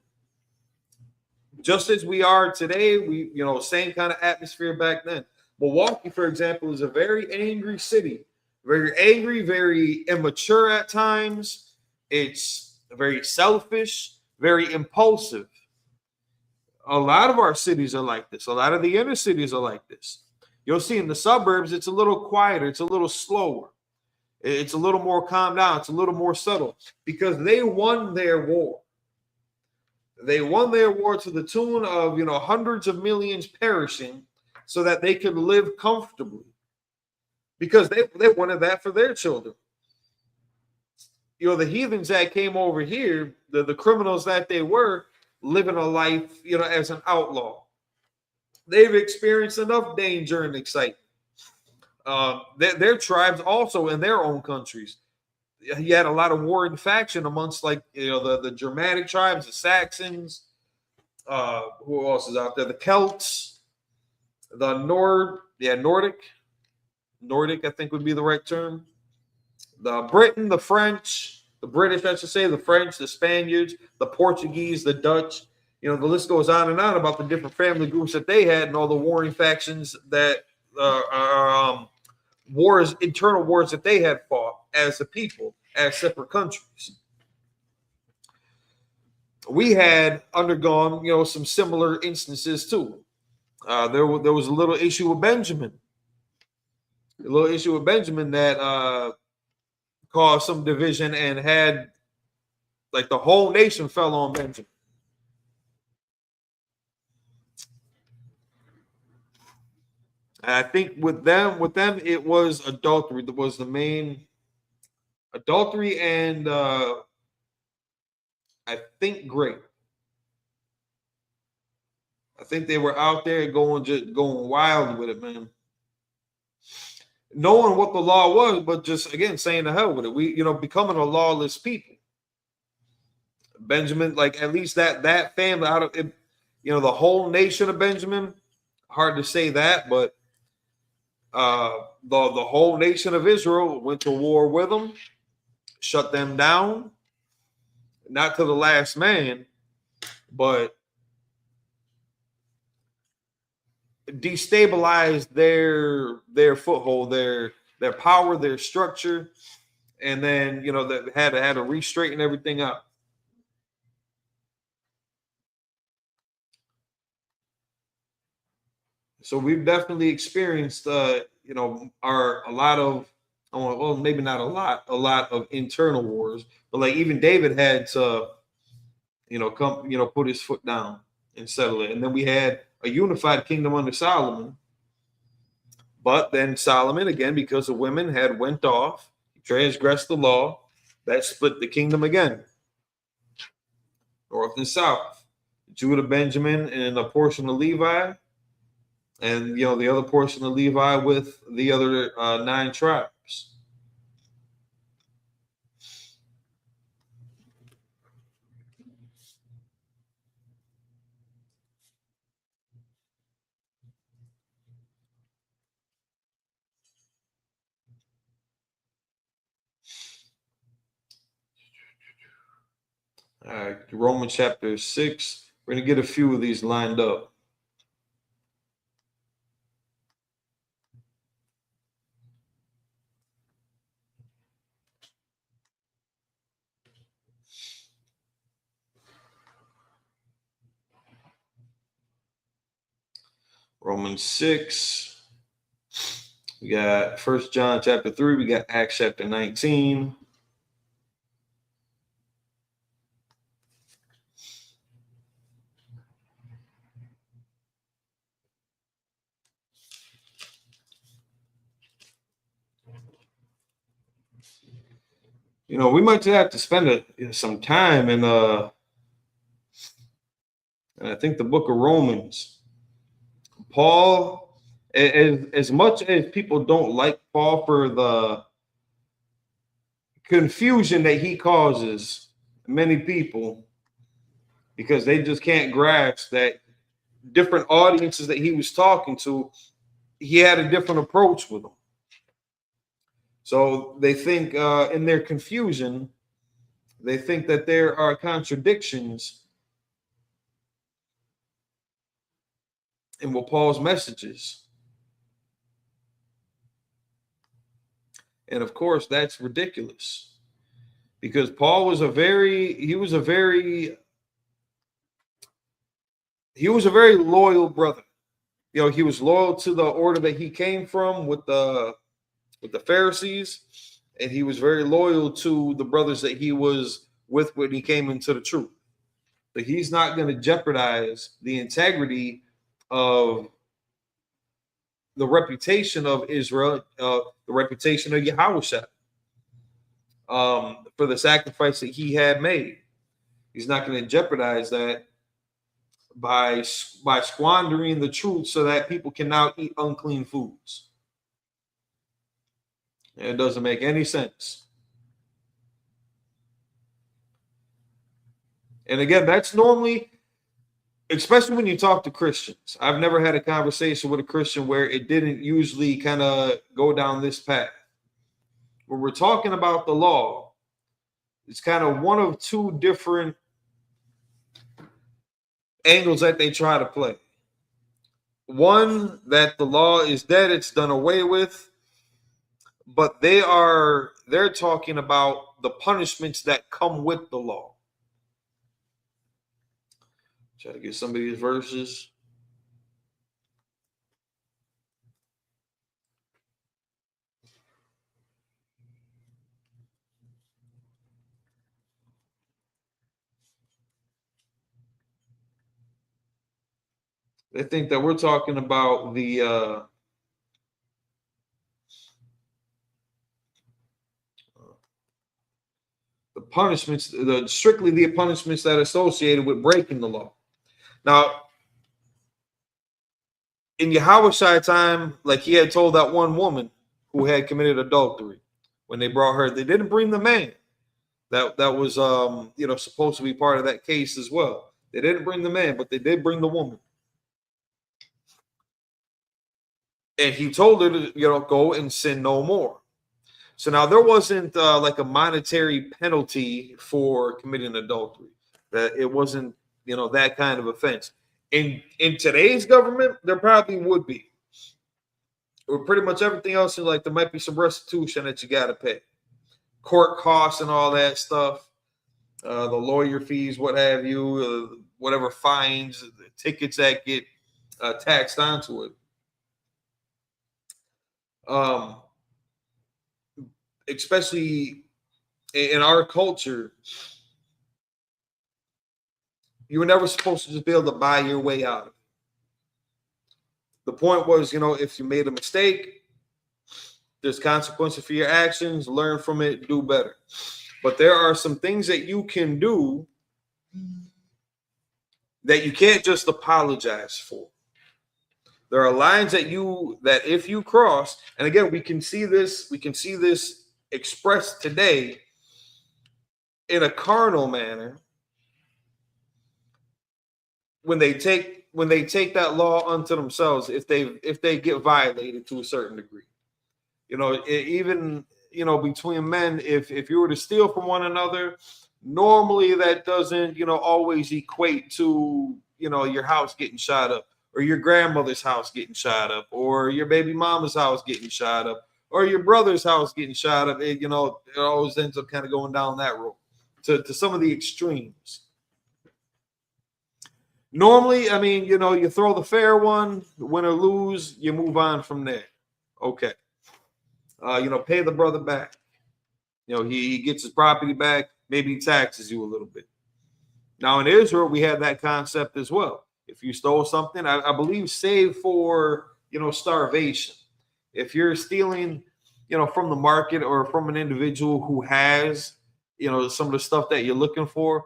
Just as we are today, we same kind of atmosphere back then. Milwaukee, for example, is a very angry city. Very angry, very immature at times. It's very selfish, very impulsive. A lot of our cities are like this. A lot of the inner cities are like this. You'll see in the suburbs, it's a little quieter. It's a little slower. It's a little more calmed down. It's a little more subtle because they won their war. They won their war to the tune of, hundreds of millions perishing so that they could live comfortably because they wanted that for their children. The heathens that came over here, the criminals that they were, living a life, as an outlaw. They've experienced enough danger and excitement. Their tribes also in their own countries. You had a lot of warring faction amongst the Germanic tribes, the Saxons. Who else is out there? The Celts, the Nordic, I think would be the right term. The Britain, the French, the British, I should say, the French, the Spaniards, the Portuguese, the Dutch. The list goes on and on about the different family groups that they had and all the warring factions that internal wars that they had fought as a people, as separate countries. We had undergone, some similar instances too. There was a little issue with Benjamin. A little issue with Benjamin that caused some division and had the whole nation fell on Benjamin. I think with them, it was adultery that was the main adultery, and I think grape. I think they were out there going wild with it, man. Knowing what the law was, but just again saying the hell with it. We, becoming a lawless people. Benjamin, at least that family out of it, the whole nation of Benjamin. Hard to say that, but the whole nation of Israel went to war with them, shut them down, not to the last man, but destabilized their foothold, their power, their structure, and then that had to re-straighten everything up. So we've definitely experienced, maybe not a lot of internal wars, but even David had to, put his foot down and settle it. And then we had a unified kingdom under Solomon. But then Solomon, again, because the women had went off, transgressed the law, that split the kingdom again. north and south. Judah, Benjamin, and a portion of Levi, and the other portion of Levi with the other 9 tribes. All right, Romans chapter 6. We're going to get a few of these lined up. Romans 6. We got 1 John chapter 3. We got Acts chapter 19. We might have to spend some time in and I think the book of Romans. Paul, as much as people don't like Paul for the confusion that he causes many people, because they just can't grasp that different audiences that he was talking to, he had a different approach with them. So they think in their confusion, they think that there are contradictions in what Paul's messages. And of course, that's ridiculous, because Paul was a very loyal brother. He was loyal to the order that he came from with the Pharisees, and he was very loyal to the brothers that he was with when he came into the truth. But he's not going to jeopardize the integrity of the reputation of Israel, the reputation of Yahushua, for the sacrifice that he had made. He's not going to jeopardize that by squandering the truth so that people can now eat unclean foods. And it doesn't make any sense. And again, that's normally, especially when you talk to Christians. I've never had a conversation with a Christian where it didn't usually kind of go down this path. When we're talking about the law, it's kind of one of two different angles that they try to play. One, that the law is dead, it's done away with, but they're talking about the punishments that come with the law. Try to get some of these verses. They think that we're talking about the punishments, strictly the punishments that are associated with breaking the law. Now, in Yahushua's time, like he had told that one woman who had committed adultery, when they brought her, they didn't bring the man. That was supposed to be part of that case as well. They didn't bring the man, but they did bring the woman. And he told her to, go and sin no more. So now there wasn't like a monetary penalty for committing adultery. That it wasn't, that kind of offense. In today's government, there probably would be. Or pretty much everything else, like there might be some restitution that you got to pay. Court costs and all that stuff. The lawyer fees, what have you, whatever fines, the tickets that get taxed onto it. Especially in our culture, you were never supposed to just be able to buy your way out of it. The point was, if you made a mistake, there's consequences for your actions, learn from it, do better. But there are some things that you can do that you can't just apologize for. There are lines that if you cross, and again, we can see this expressed today in a carnal manner when they take that law unto themselves, if they get violated to a certain degree. Even between men, if you were to steal from one another, normally that doesn't always equate to your house getting shot up, or your grandmother's house getting shot up, or your baby mama's house getting shot up, or your brother's house getting shot up. It always ends up kind of going down that road to some of the extremes. Normally, I mean, you throw the fair one, win or lose, you move on from there. Okay. Pay the brother back. He gets his property back. Maybe he taxes you a little bit. Now in Israel, we have that concept as well. If you stole something, I believe, save for starvation. If you're stealing, from the market or from an individual who has, some of the stuff that you're looking for,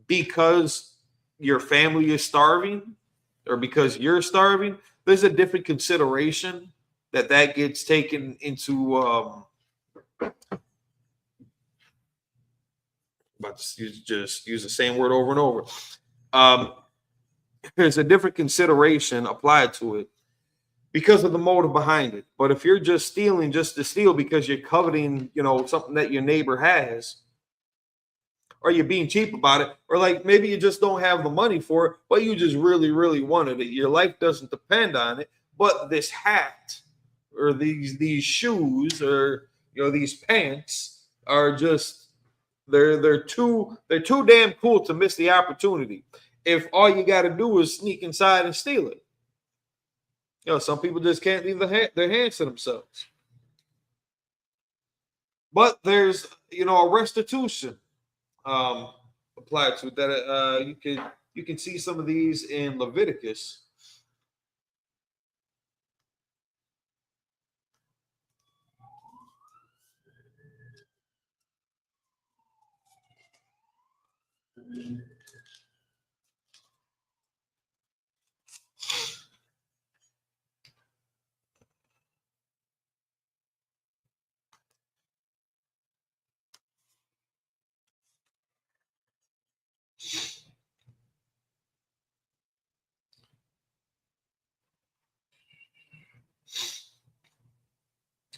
because your family is starving or because you're starving, there's a different consideration that gets taken into. About to just use the same word over and over. There's a different consideration applied to it because of the motive behind it. But if you're just stealing just to steal because you're coveting, something that your neighbor has, or you're being cheap about it, or like maybe you just don't have the money for it, but you just really, really wanted it. Your life doesn't depend on it, but this hat or these shoes or these pants are just they're too damn cool to miss the opportunity. If all you got to do is sneak inside and steal it. Some people just can't leave their hands to themselves. But there's, a restitution applied to it that you can see some of these in Leviticus.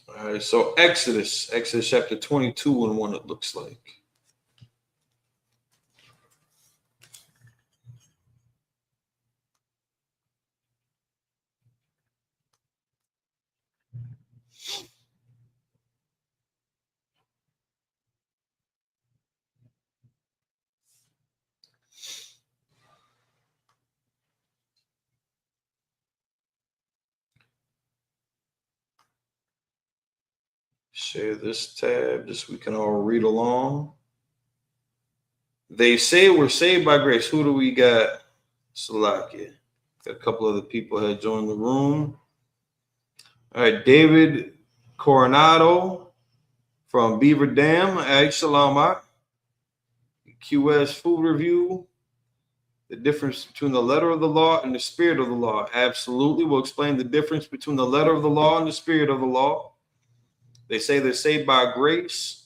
All right, so Exodus chapter 22 and 1, it looks like. Share this tab just so we can all read along. They say we're saved by grace. Who do we got? Salakia. Got a couple other people had joined the room. All right, David Coronado from Beaver Dam. Shalom. QS Food Review. The difference between the letter of the law and the spirit of the law. Absolutely. We'll explain the difference between the letter of the law and the spirit of the law. They say they're saved by grace.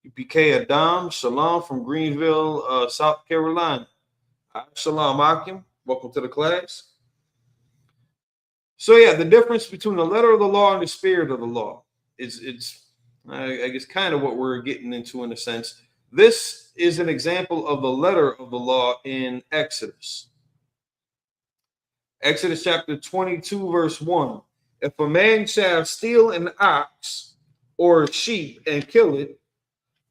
UPK Adam, Shalom from Greenville, South Carolina. Shalom Akim, welcome to the class. So yeah, the difference between the letter of the law and the spirit of the law is I guess kind of what we're getting into in a sense. This is an example of the letter of the law in Exodus. Exodus chapter 22, verse 1. If a man shall steal an ox or a sheep and kill it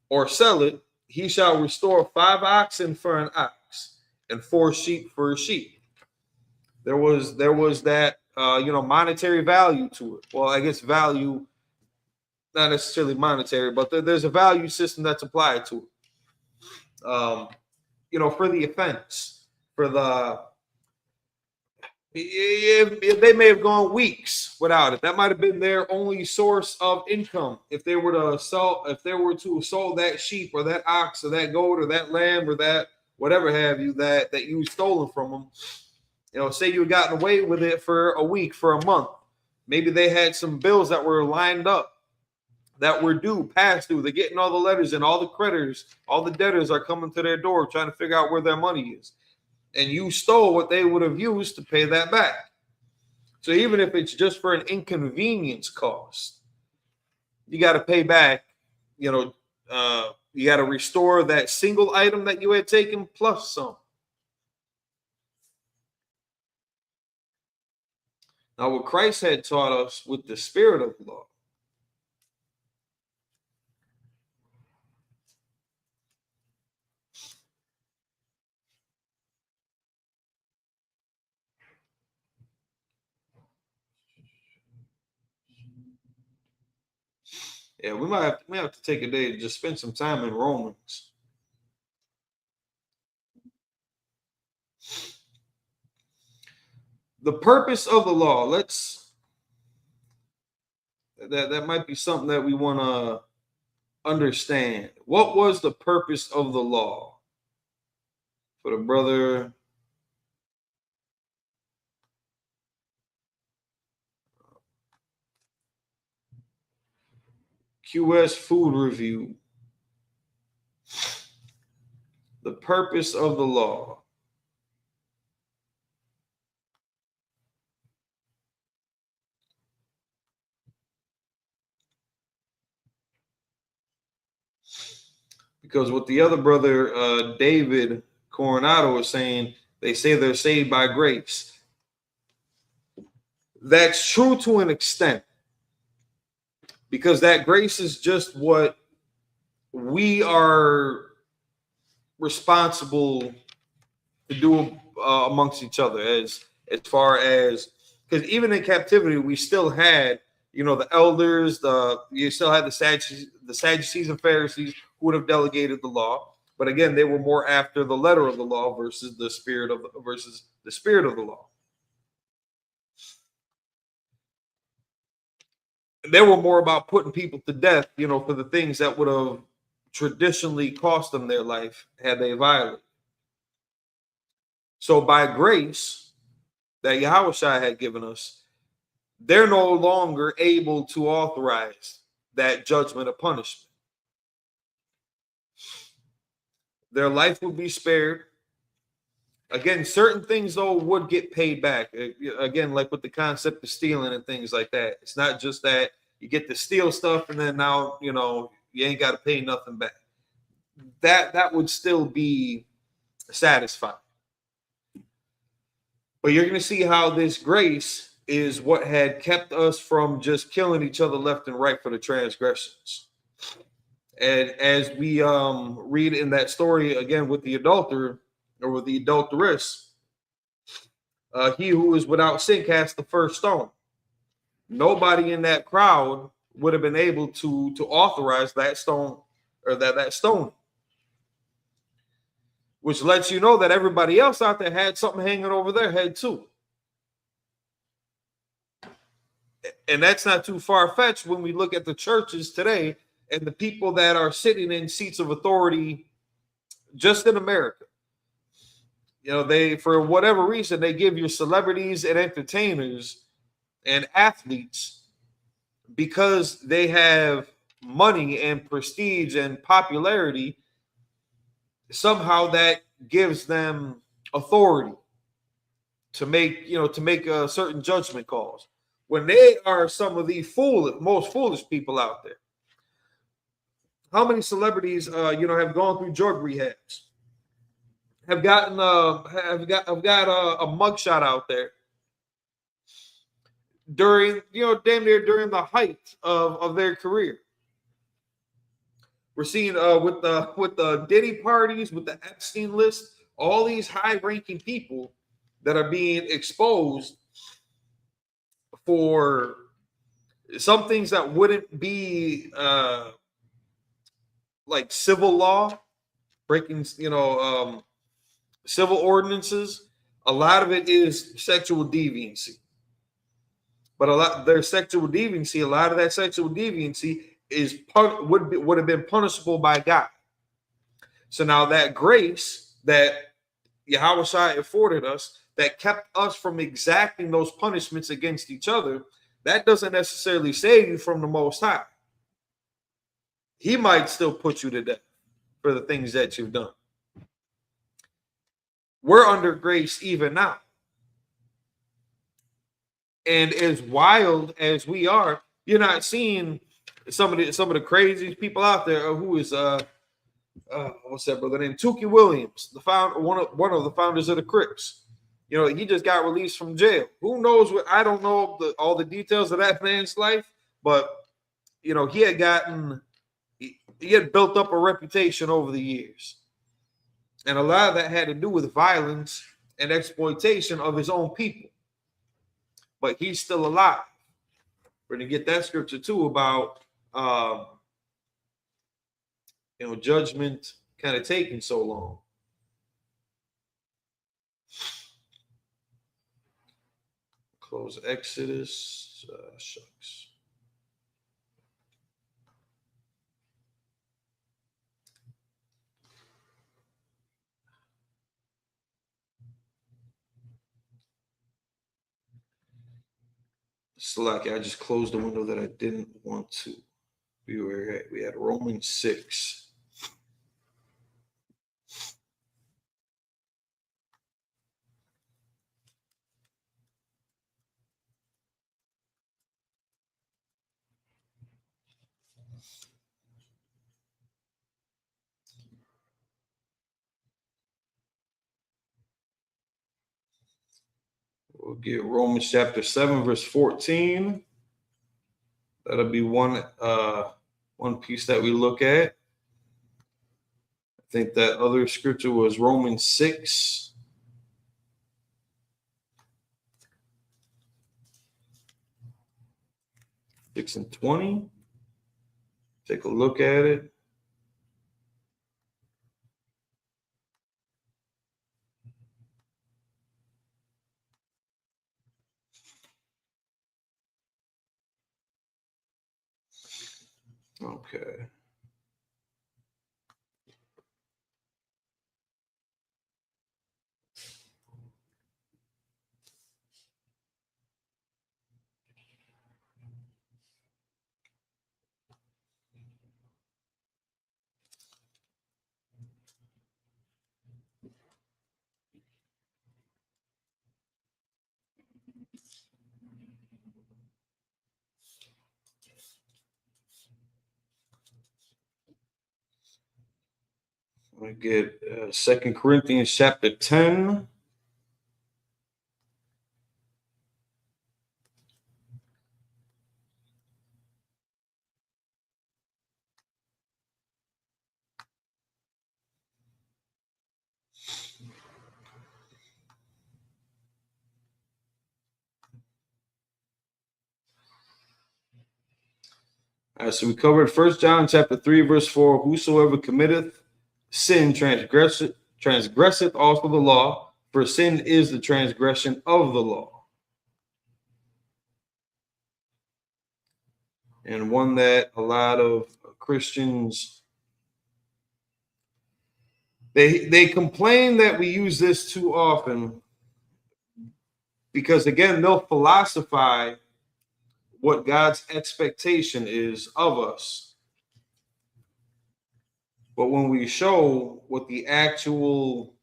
or sell it, he shall restore 5 oxen for an ox and 4 sheep for a sheep. There was that monetary value to it. Well, I guess value, not necessarily monetary, but there's a value system that's applied to it. For the offense, for the they may have gone weeks without it. That might have been their only source of income. If they were to sell that sheep or that ox or that goat or that lamb or that whatever have you, that you stolen from them. You know, say you gotten away with it for a week, for a month. Maybe they had some bills that were lined up, that were due, past due. They're getting all the letters, and all the creditors, all the debtors are coming to their door trying to figure out where their money is. And you stole what they would have used to pay that back. So even if it's just for an inconvenience cost, you got to pay back, you know, you got to restore that single item that you had taken plus some. Now, what Christ had taught us with the spirit of law, yeah, we might have to take a day to just spend some time in Romans. The purpose of the law. That might be something that we want to understand. What was the purpose of the law? For the brother QS Food Review. The purpose of the law. Because what the other brother, David Coronado, was saying, they say they're saved by grace. That's true to an extent, because that grace is just what we are responsible to do amongst each other, as far as, because even in captivity we still had, you know, the elders, you still had the Sadducees and Pharisees who would have delegated the law, but again, they were more after the letter of the law versus the spirit of the law. They were more about putting people to death, you know, for the things that would have traditionally cost them their life had they violated. So by grace that Yahushua had given us, they're no longer able to authorize that judgment of punishment. Their life would be spared. Again, certain things, though, would get paid back. Again, like with the concept of stealing and things like that. It's not just that you get to steal stuff and then now, you know, you ain't got to pay nothing back. That would still be satisfied. But you're going to see how this grace is what had kept us from just killing each other left and right for the transgressions. And as we read in that story, again, with the adulterer, or with the adulteress, he who is without sin cast the first stone. Nobody in that crowd would have been able to authorize that stone, or that stone, which lets you know that everybody else out there had something hanging over their head too. And that's not too far-fetched when we look at the churches today and the people that are sitting in seats of authority just in America. You know, they, for whatever reason, they give you celebrities and entertainers and athletes because they have money and prestige and popularity. Somehow that gives them authority to make, you know, to make certain judgment calls, when they are some of the most foolish people out there. How many celebrities, you know, have gone through drug rehabs? Have got a mugshot out there during, you know, damn near during the height of their career. We're seeing with the Diddy parties, with the Epstein list, all these high-ranking people that are being exposed for some things that wouldn't be like civil law, breaking, you know, civil ordinances. A lot of it is sexual deviancy, but a lot of that sexual deviancy is would have been punishable by God. So now that grace that Yahushua afforded us that kept us from exacting those punishments against each other, that doesn't necessarily save you from the Most High. He might still put you to death for the things that you've done. We're under grace even now. And as wild as we are, you're not seeing some of the craziest people out there who is what's that brother named Tukey Williams, one of the founders of the Crips. You know, he just got released from jail. Who knows what? I don't know all the details of that man's life, but you know, he had built up a reputation over the years, and a lot of that had to do with violence and exploitation of his own people. But he's still alive. We're gonna get that scripture too about judgment kind of taking so long. Close Exodus. Shucks. Slack. I just closed the window that I didn't want to. We had Romans 6. We'll get Romans chapter 7, verse 14. That'll be one piece that we look at. I think that other scripture was Romans 6. And 20. Take a look at it. Okay. I get 2 Corinthians chapter 10. All right, so we covered 1 John chapter 3, verse 4. Whosoever committeth sin transgresseth also the law, for sin is the transgression of the law. And one that a lot of Christians, they complain that we use this too often because, again, they'll philosophize what God's expectation is of us. But when we show what the actual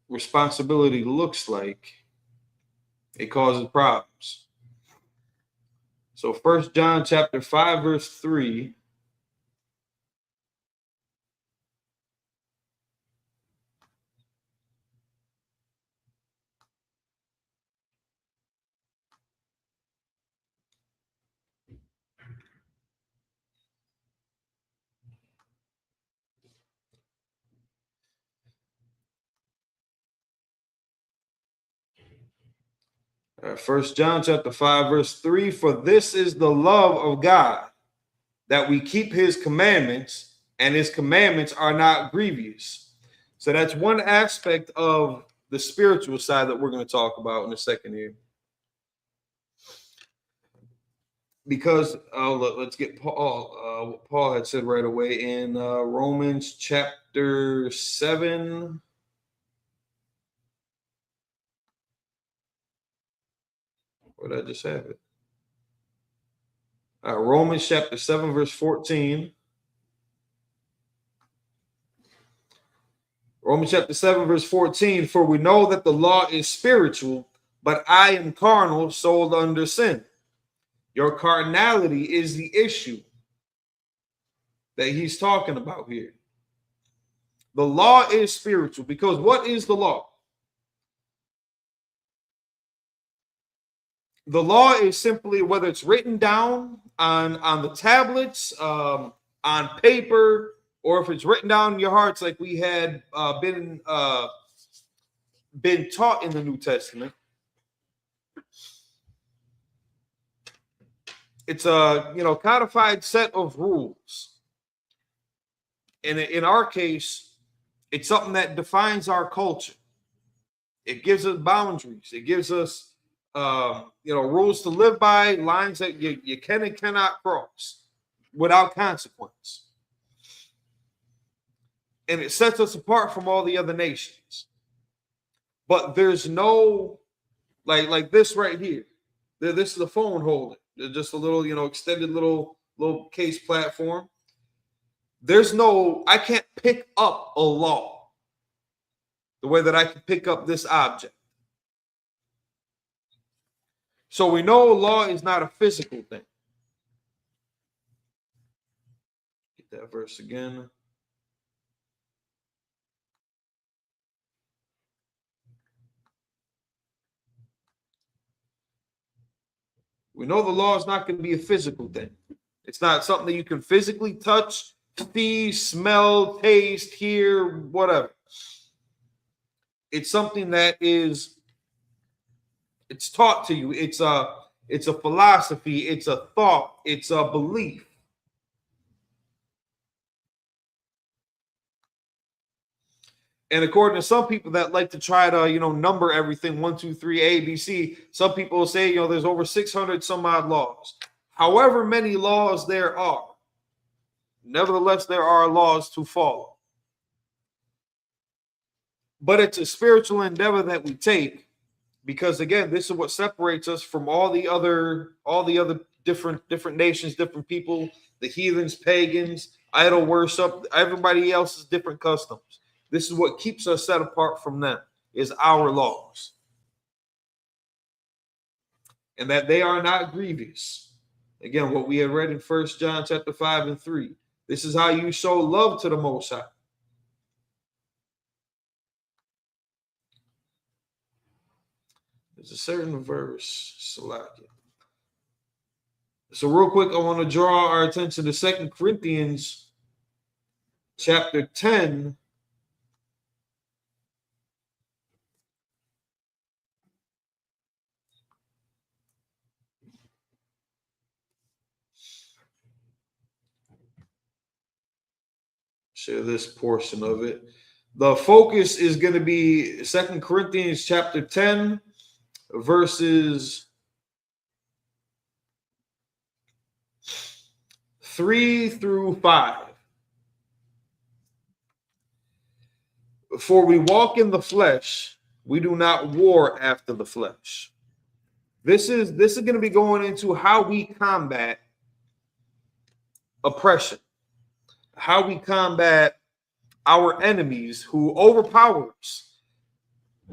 responsibility looks like, it causes problems. So 1 John chapter 5, verse 3. First John chapter 5, verse 3, for this is the love of God, that we keep his commandments, and his commandments are not grievous. So that's one aspect of the spiritual side that we're going to talk about in a second here. Because let's get Paul. What Paul had said right away in Romans chapter 7. Where did I just have it? Romans chapter 7, verse 14. Romans chapter 7, verse 14. For we know that the law is spiritual, but I am carnal, sold under sin. Your carnality is the issue that he's talking about here. The law is spiritual because what is the law? The law is simply whether it's written down on the tablets, on paper, or if it's written down in your hearts like we had been taught in the New Testament. It's a codified set of rules. And in our case, it's something that defines our culture. It gives us boundaries. It gives us rules to live by, lines that you can and cannot cross without consequence. And it sets us apart from all the other nations. But there's no like this right here. This is a phone holder. Just a little, extended little case platform. I can't pick up a law the way that I can pick up this object. So we know law is not a physical thing. Get that verse again. We know the law is not going to be a physical thing. It's not something that you can physically touch, see, smell, taste, hear, whatever. It's something that it's taught to you. It's a philosophy. It's a thought. It's a belief. And according to some people that like to try to, number everything 1, 2, 3, A, B, C, some people say, there's over 600 some odd laws. However many laws there are, nevertheless, there are laws to follow. But it's a spiritual endeavor that we take because, again, this is what separates us from all the other different nations, different people, the heathens, pagans, idol worship, everybody else's different customs. This is what keeps us set apart from them, is our laws. And that they are not grievous. Again, what we had read in 1 John chapter 5 and 3. This is how you show love to the Most High. There's a certain verse, Salakia. So real quick, I want to draw our attention to 2 Corinthians chapter 10. Share this portion of it. The focus is going to be 2 Corinthians chapter 10, verses 3 through 5. For we walk in the flesh, we do not war after the flesh. This is going to be going into how we combat oppression, how we combat our enemies who overpower us.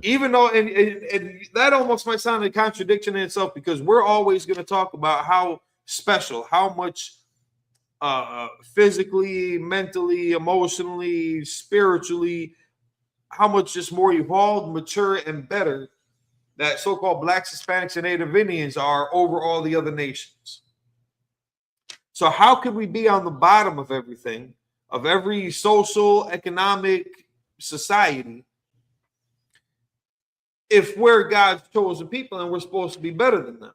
Even though, and that almost might sound a contradiction in itself, because we're always going to talk about how special, how much physically, mentally, emotionally, spiritually, how much just more evolved, mature, and better that so-called Blacks, Hispanics, and Native Indians are over all the other nations. So how could we be on the bottom of everything, of every social, economic society, if we're God's chosen people and we're supposed to be better than them?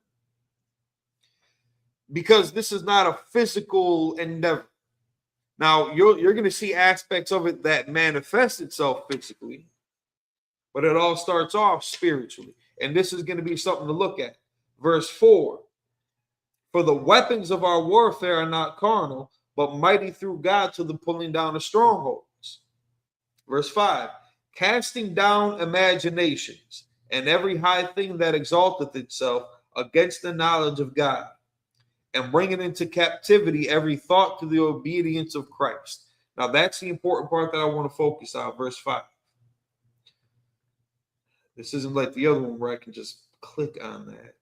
Because this is not a physical endeavor. Now, you're going to see aspects of it that manifest itself physically, But it all starts off spiritually. And this is going to be something to look at. Verse 4. For the weapons of our warfare are not carnal, but mighty through God to the pulling down of strongholds. Verse 5. Casting down imaginations and every high thing that exalteth itself against the knowledge of God, and bringing into captivity every thought to the obedience of Christ. Now, that's the important part that I want to focus on, verse 5. This isn't like the other one where I can just click on that.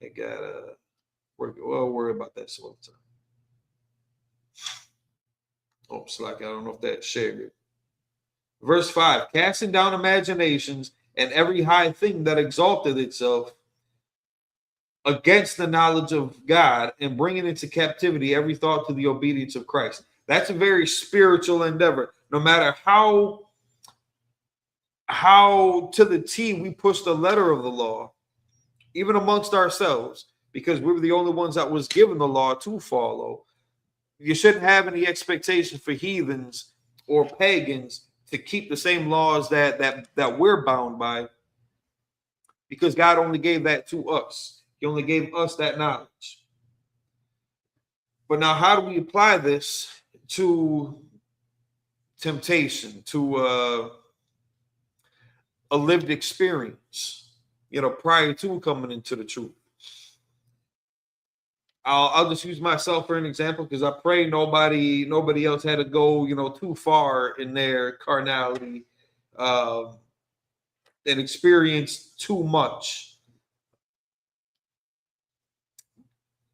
I gotta worry about that some other time. Oh, Slack, I don't know if that shared it. Verse 5, casting down imaginations and every high thing that exalted itself against the knowledge of God, and bringing into captivity every thought to the obedience of Christ. That's a very spiritual endeavor. No matter how to the T we push the letter of the law, even amongst ourselves, because we were the only ones that was given the law to follow. You shouldn't have any expectation for heathens or pagans to keep the same laws that we're bound by, because God only gave that to us. He only gave us that knowledge. But now, how do we apply this to temptation, to a lived experience, prior to coming into the truth? I'll just use myself for an example, because I pray nobody else had to go, too far in their carnality and experience too much.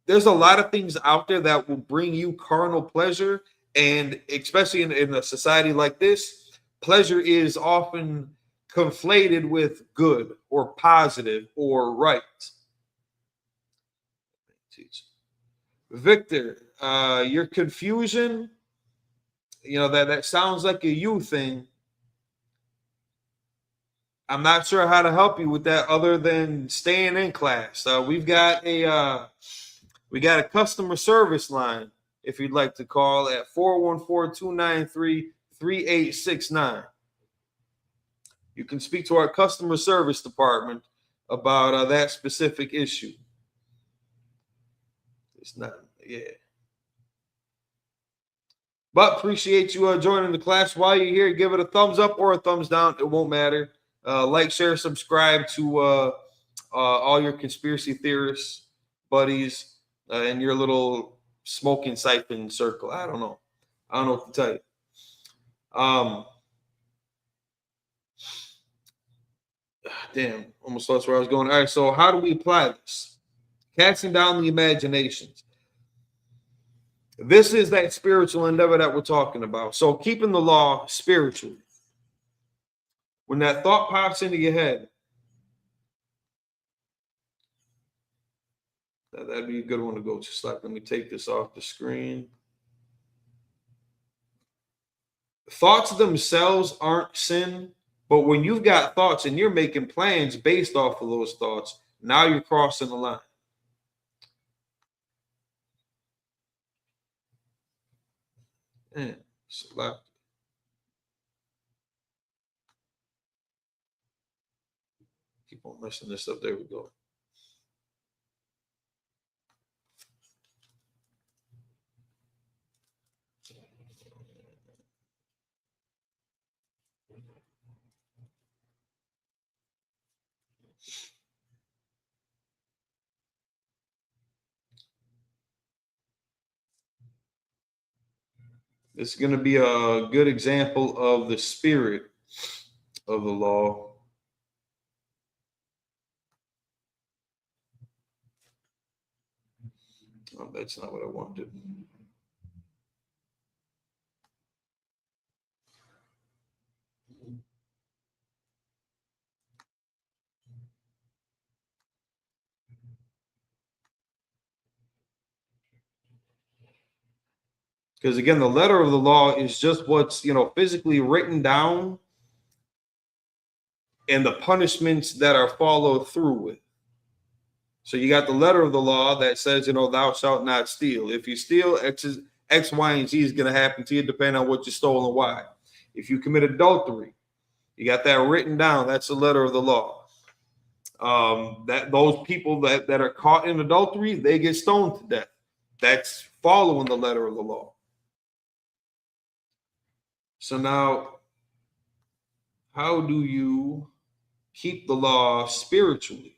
There's a lot of things out there that will bring you carnal pleasure, and especially in a society like this, pleasure is often conflated with good or positive or right. Victor, your confusion, that sounds like a you thing. I'm not sure how to help you with that other than staying in class. We got a customer service line if you'd like to call at 414-293-3869. You can speak to our customer service department about that specific issue. It's not, But appreciate you joining the class. While you're here, give it a thumbs up or a thumbs down. It won't matter. Like, share, subscribe to all your conspiracy theorists, buddies, and your little smoking siphon circle. I don't know what to tell you. Damn, almost lost where I was going. All right, so how do we apply this? Casting down the imaginations. This is that spiritual endeavor that we're talking about. So keeping the law spiritually. When that thought pops into your head, that'd be a good one to go. Just like, let me take this off the screen. Thoughts themselves aren't sin, but when you've got thoughts and you're making plans based off of those thoughts, now you're crossing the line. Man, select. Keep on messing this up. There we go. It's going to be a good example of the spirit of the law. Oh, that's not what I wanted. Because again, the letter of the law is just what's, physically written down, and the punishments that are followed through with. So you got the letter of the law that says, thou shalt not steal. If you steal, X, Y, and Z is going to happen to you depending on what you stole and why. If you commit adultery, You got that written down. That's the letter of the law. That those people that are caught in adultery, they get stoned to death. That's following the letter of the law. So now, how do you keep the law spiritually?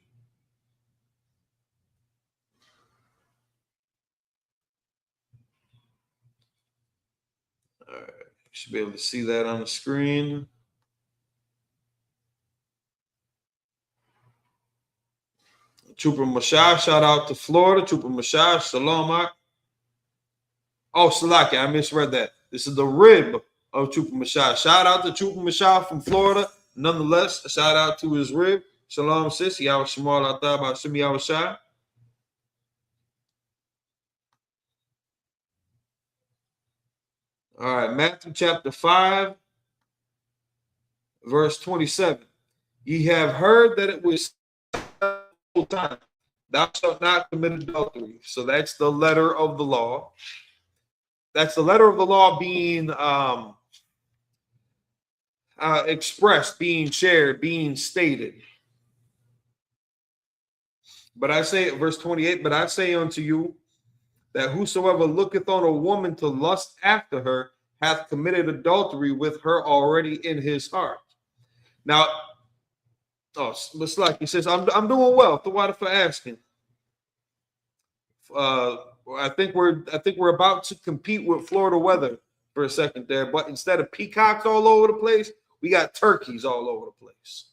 All right, you should be able to see that on the screen. Trooper Mashah, shout out to Florida. Trooper Mashah, Shalom. Oh, Salaki, I misread that. This is the rib of Trooper Mashah. Shout out to Trooper Mashah from Florida. Nonetheless, a shout out to his rib. Shalom, sis. Yahweh Shemal Atah Shemi Yahweh Shai. All right, Matthew chapter 5, verse 27. Ye have heard that it was time, thou shalt not commit adultery. So that's the letter of the law. That's the letter of the law being expressed, being shared, being stated. But I say, verse 28, but I say unto you that whosoever looketh on a woman to lust after her hath committed adultery with her already in his heart. Now, looks like he says, I'm doing well. Tawada for asking. I think we're about to compete with Florida weather for a second there, but instead of peacocks all over the place, we got turkeys all over the place.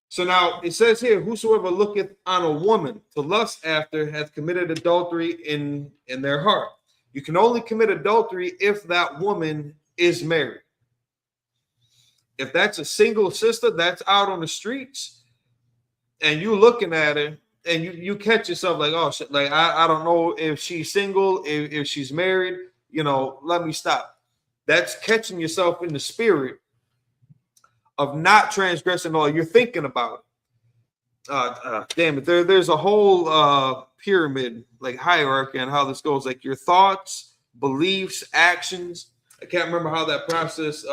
So now it says here, whosoever looketh on a woman to lust after hath committed adultery in their heart. You can only commit adultery if that woman is married. If that's a single sister that's out on the streets and you looking at her and you catch yourself like, oh shit, like I don't know if she's single, if she's married, let me stop. That's catching yourself in the spirit of not transgressing all. You're thinking about it. Damn it. There's a whole pyramid, like hierarchy on how this goes, like your thoughts, beliefs, actions. I can't remember how that process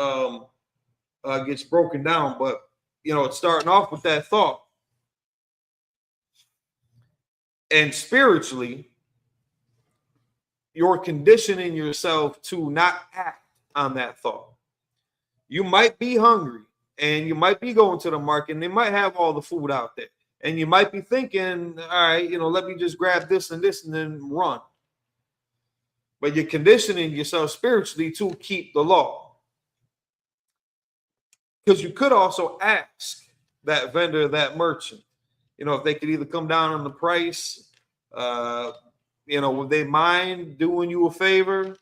gets broken down, but it's starting off with that thought. And spiritually, you're conditioning yourself to not act on that thought. You might be hungry and you might be going to the market and they might have all the food out there. And you might be thinking, all right, let me just grab this and then run. But you're conditioning yourself spiritually to keep the law. Because you could also ask that vendor, that merchant, if they could either come down on the price, would they mind doing you a favor?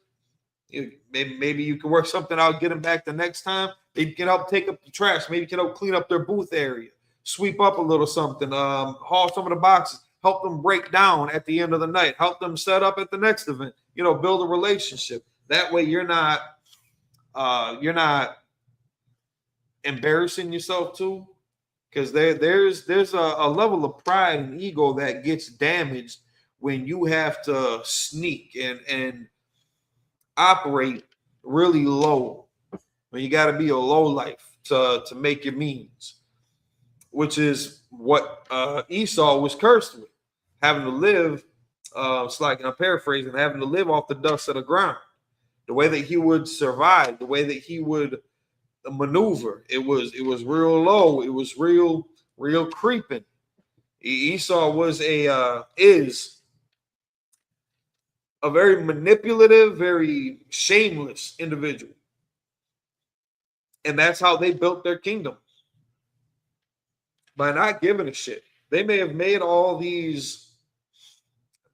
Maybe you can work something out, get them back the next time. Maybe you can help take up the trash. Maybe you can help clean up their booth area, sweep up a little something, haul some of the boxes, help them break down at the end of the night, help them set up at the next event, build a relationship. That way you're not embarrassing yourself too. Because there's a level of pride and ego that gets damaged when you have to sneak and operate really low. When you got to be a low life to make your means, which is what Esau was cursed with, having to live. It's like, I'm paraphrasing, having to live off the dust of the ground. The way that he would survive, the way that he would maneuver, it was real low. It was real creeping. Esau is a very manipulative, very shameless individual. And that's how they built their kingdom. By not giving a shit. They may have made all these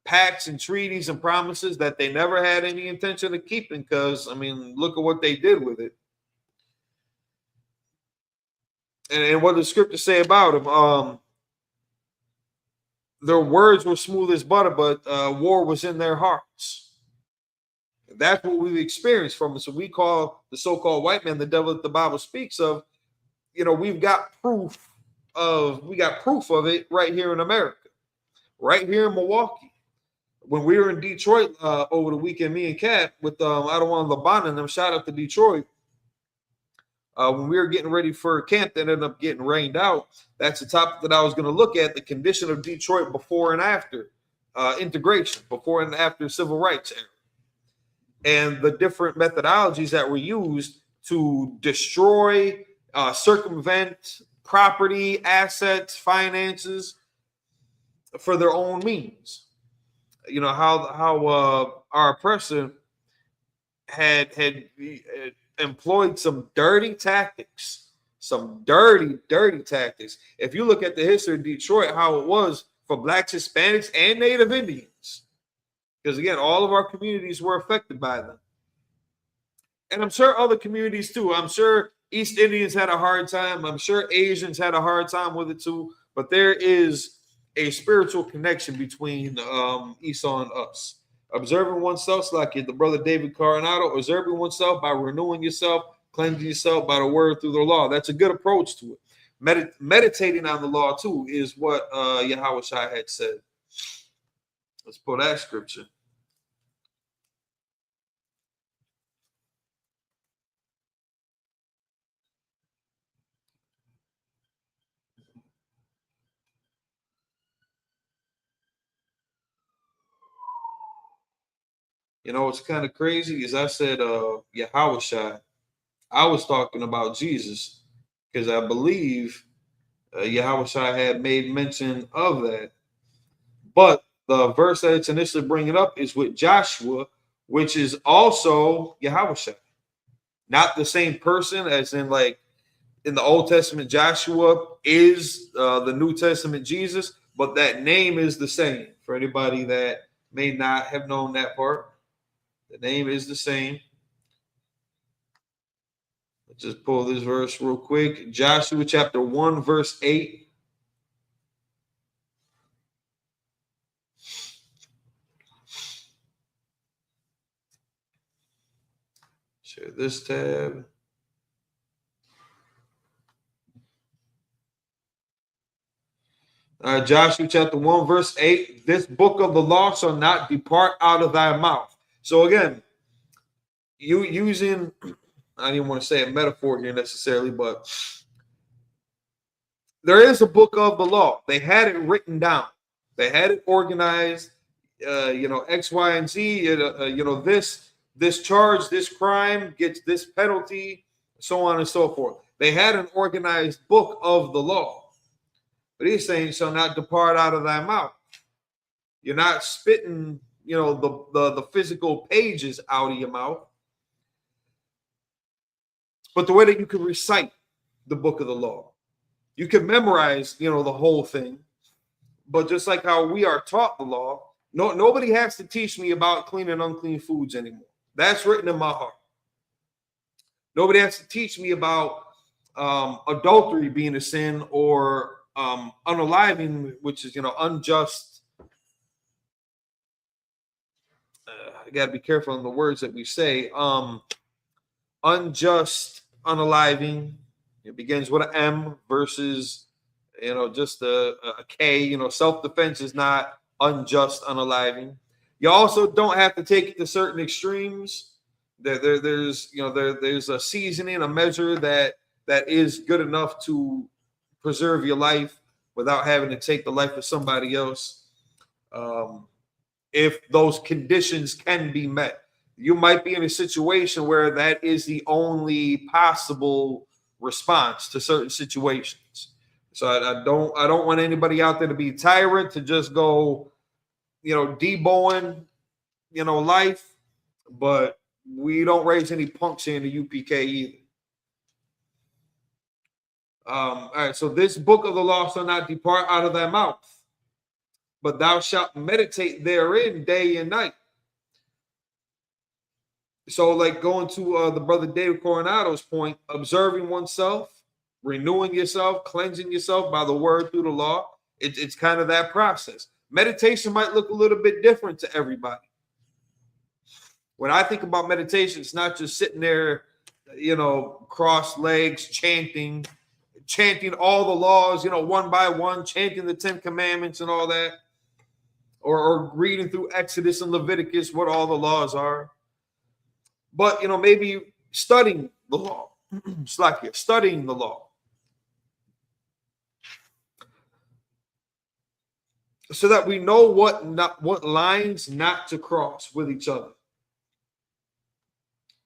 pacts and treaties and promises that they never had any intention of keeping, because, look at what they did with it. And what does the scripture say about them? Their words were smooth as butter, but war was in their hearts. That's what we've experienced from it. So we call the so-called white man the devil that the Bible speaks of. We've got proof of it right here in America, right here in Milwaukee. When we were in Detroit over the weekend, me and Kat with I don't want LeBron and them, shout out to Detroit. when we were getting ready for camp that ended up getting rained out. That's the topic that I was going to look at, the condition of Detroit before and after integration, before and after civil rights era, and the different methodologies that were used to destroy, circumvent property, assets, finances for their own means. You know, how our oppressor had employed some dirty tactics, dirty tactics. If you look at the history of Detroit, how it was for Blacks, Hispanics, and Native Indians, because again, all of our communities were affected by them. And I'm sure other communities too. I'm sure East Indians had a hard time. I'm sure Asians had a hard time with it too. But there is a spiritual connection between Esau and us. Observing oneself, like the brother David Coronado, observing oneself by renewing yourself, cleansing yourself by the word through the law. That's a good approach to it. Meditating on the law too is what Yahweh Shai had said. Let's pull that scripture. You know, what's kind of crazy is I said Yahweh Shai. I was talking about Jesus because I believe Yahweh Shai had made mention of that. But the verse that it's initially bringing up is with Joshua, which is also Yahweh Shai. Not the same person as in like in the Old Testament, Joshua is the New Testament Jesus, but that name is the same. For anybody that may not have known that part, the name is the same. Let's just pull this verse real quick. Joshua chapter 1, verse 8. Share this tab. Joshua chapter 1, verse 8. This book of the law shall not depart out of thy mouth. So again, you using, I didn't want to say a metaphor here necessarily, but there is a book of the law. They had it written down. They had it organized. X, Y, and Z. This charge, this crime gets this penalty, so on and so forth. They had an organized book of the law. But he's saying, shall not depart out of thy mouth. You're not spitting, the physical pages out of your mouth. But the way that you can recite the book of the law. You can memorize, the whole thing. But just like how we are taught the law, nobody has to teach me about clean and unclean foods anymore. That's written in my heart. Nobody has to teach me about adultery being a sin or unaliving, which is, unjust. I got to be careful on the words that we say. Unjust unaliving. It begins with an M versus, just a K. Self-defense is not unjust unaliving. You also don't have to take it to certain extremes. There's a seasoning, a measure that is good enough to preserve your life without having to take the life of somebody else. If those conditions can be met, you might be in a situation where that is the only possible response to certain situations. So I don't want anybody out there to be tyrant, to just go, deboing, life. But we don't raise any punks here in the UPK either. All right, so this book of the law shall not depart out of thy mouth, but thou shalt meditate therein day and night. So, like going to the brother David Coronado's point, observing oneself, renewing yourself, cleansing yourself by the word through the law, it's kind of that process. Meditation might look a little bit different to everybody. When I think about meditation, it's not just sitting there, cross legs, chanting all the laws, one by one, chanting the 10 commandments and all that, or reading through Exodus and Leviticus, what all the laws are. But, maybe studying the law, studying the law, so that we know what lines not to cross with each other.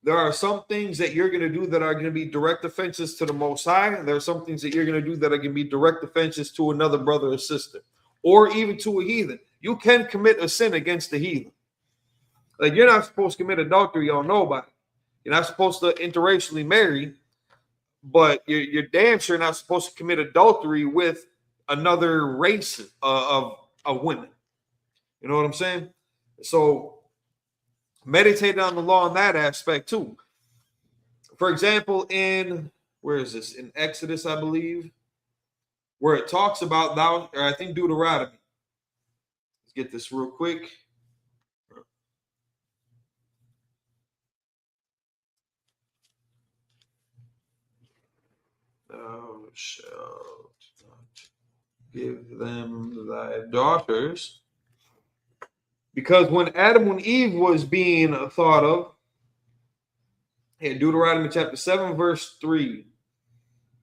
There are some things that you're going to do that are going to be direct offenses to the Most High, and there are some things that you're going to do that are going to be direct offenses to another brother or sister, or even to a heathen. You can commit a sin against the heathen. Like, you're not supposed to commit adultery on nobody. You're not supposed to interracially marry, but you're damn sure not supposed to commit adultery with another race of women. You know what I'm saying? So meditate on the law in that aspect too. For example, where is this? In Exodus, I believe, where it talks about I think Deuteronomy. Let's get this real quick. Thou shalt not give them thy daughters. Because when Adam and Eve was being thought of, in Deuteronomy chapter 7, verse 3,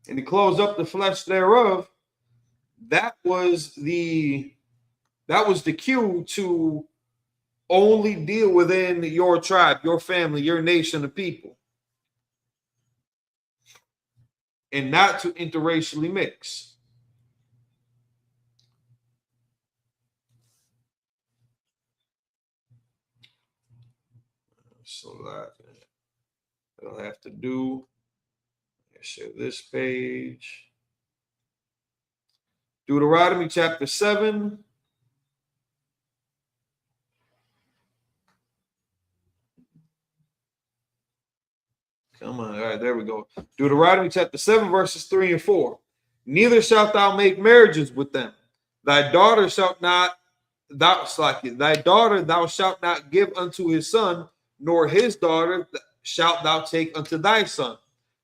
and he closed up the flesh thereof, that was the cue to only deal within your tribe, your family, your nation of people, and not to interracially mix. So that I'll have to do. Share this page. Deuteronomy chapter 7. Come on. All right, there we go. Deuteronomy chapter 7, verses 3 and 4. Neither shalt thou make marriages with them. Thy daughter thou shalt not give unto his son, nor his daughter shalt thou take unto thy son.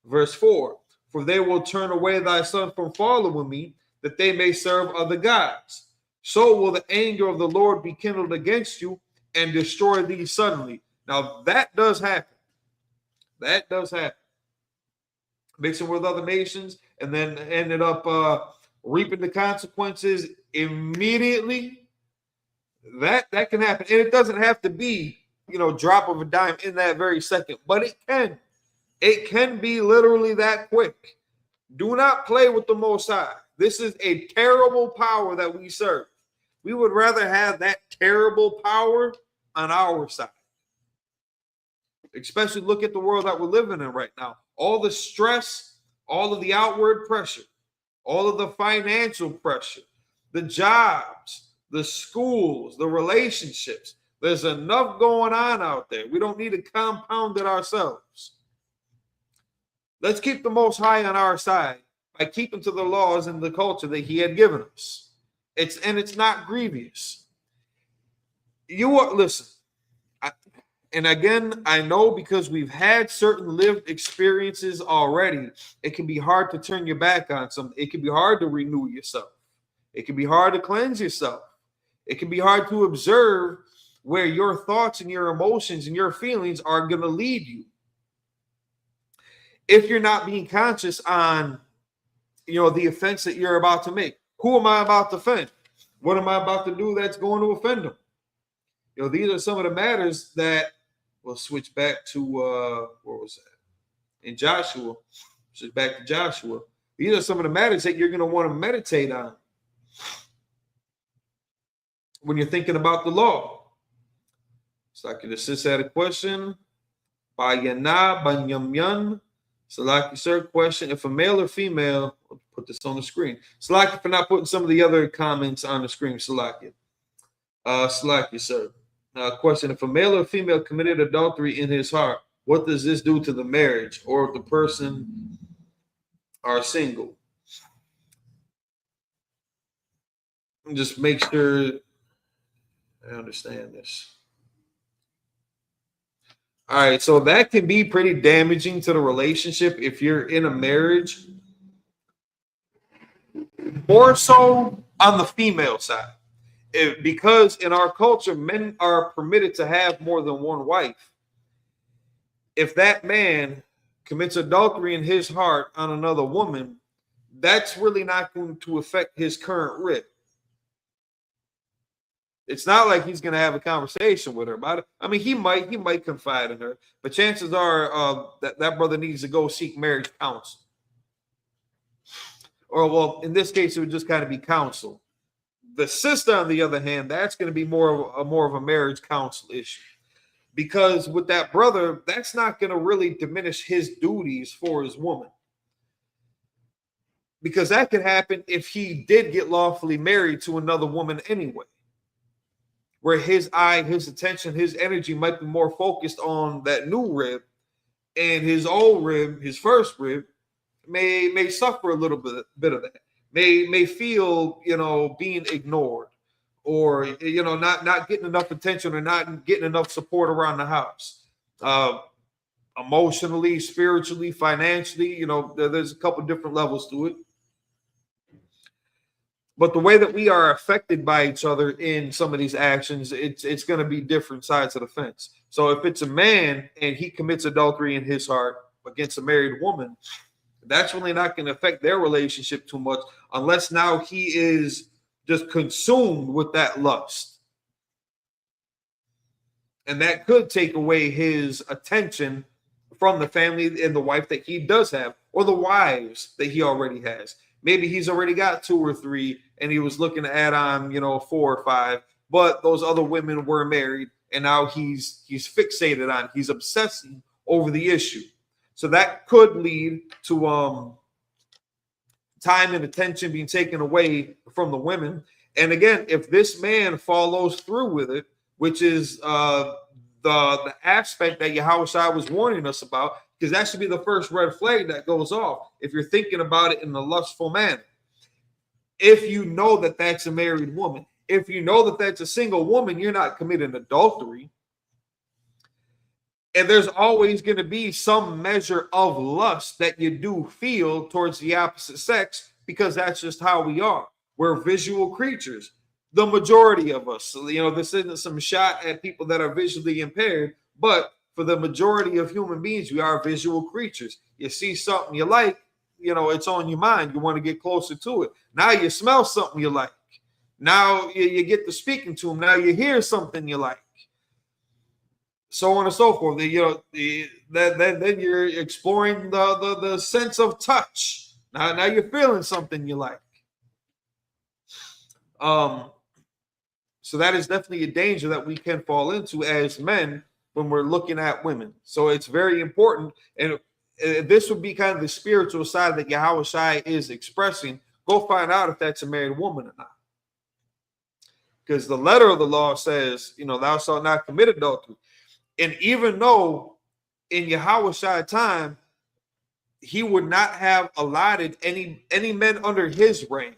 Verse 4. For they will turn away thy son from following me, that they may serve other gods. So will the anger of the Lord be kindled against you and destroy thee suddenly. Now that does happen. That does happen. Mixing with other nations and then ended up reaping the consequences immediately. That can happen. And it doesn't have to be, drop of a dime in that very second, but it can. It can be literally that quick. Do not play with the Most High. This is a terrible power that we serve. We would rather have that terrible power on our side. Especially look at the world that we're living in right now. All the stress, all of the outward pressure, all of the financial pressure, the jobs, the schools, the relationships. There's enough going on out there. We don't need to compound it ourselves. Let's keep the Most High on our side by keeping to the laws and the culture that he had given us. It's not grievous. Listen. And again, I know because we've had certain lived experiences already, it can be hard to turn your back on something. It can be hard to renew yourself. It can be hard to cleanse yourself. It can be hard to observe where your thoughts and your emotions and your feelings are going to lead you. If you're not being conscious on, the offense that you're about to make. Who am I about to offend? What am I about to do that's going to offend them? These are some of the matters that we'll switch back to, where was that? In Joshua. Switch back to Joshua. These are some of the matters that you're going to want to meditate on when you're thinking about the law. So I can assist at a question. Bayana, Banyamyan. Salaki, sir, question. If a male or female, I'll put this on the screen. Salaki for not putting some of the other comments on the screen. Salaki. Salaki, sir. Question. If a male or female committed adultery in his heart, what does this do to the marriage? Or if the person are single? Just make sure I understand this. All right, so that can be pretty damaging to the relationship if you're in a marriage. More so on the female side. Because in our culture, men are permitted to have more than one wife. If that man commits adultery in his heart on another woman, that's really not going to affect his current rib. It's not like he's going to have a conversation with her about it. I mean, he might confide in her, but chances are that brother needs to go seek marriage counsel. Or, well, in this case, it would just kind of be counsel. The sister, on the other hand, that's going to be more of a marriage counsel issue. Because with that brother, that's not going to really diminish his duties for his woman. Because that could happen if he did get lawfully married to another woman anyway. Where his eye, his attention, his energy might be more focused on that new rib, and his old rib, his first rib, may suffer a little bit of that. May feel, being ignored, or not getting enough attention, or not getting enough support around the house. Emotionally, spiritually, financially, there's a couple different levels to it. But the way that we are affected by each other in some of these actions, it's going to be different sides of the fence. So if it's a man and he commits adultery in his heart against a married woman, that's really not going to affect their relationship too much, unless now he is just consumed with that lust. And that could take away his attention from the family and the wife that he does have, or the wives that he already has. Maybe he's already got 2 or 3, and he was looking to add on, 4 or 5. But those other women were married, and now he's fixated on, he's obsessing over the issue. So that could lead to time and attention being taken away from the women. And again, if this man follows through with it, which is the aspect that Yahushua was warning us about, because that should be the first red flag that goes off if you're thinking about it in a lustful manner. If you know that that's a married woman, if you know that that's a single woman, you're not committing adultery. And there's always going to be some measure of lust that you do feel towards the opposite sex, because that's just how we are. We're visual creatures. The majority of us. So, this isn't some shot at people that are visually impaired, but for the majority of human beings, we are visual creatures. You see something you like, it's on your mind. You want to get closer to it. Now you smell something you like. Now you get to speaking to them. Now you hear something you like. So on and so forth. Then you're exploring the sense of touch. Now you're feeling something you like. So that is definitely a danger that we can fall into as men when we're looking at women. So it's very important, and this would be kind of the spiritual side that Yahushua is expressing. Go find out if that's a married woman or not. Because the letter of the law says, thou shalt not commit adultery. And even though in Yahushua's time, he would not have allotted any men under his rank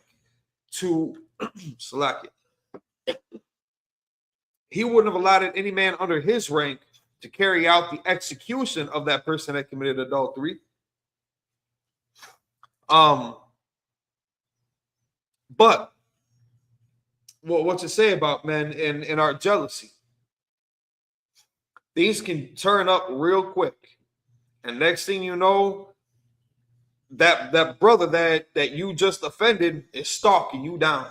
to select it. He wouldn't have allotted any man under his rank to carry out the execution of that person that committed adultery. But what to say about men and our jealousy? Things can turn up real quick. And next thing you know, that brother that you just offended is stalking you down.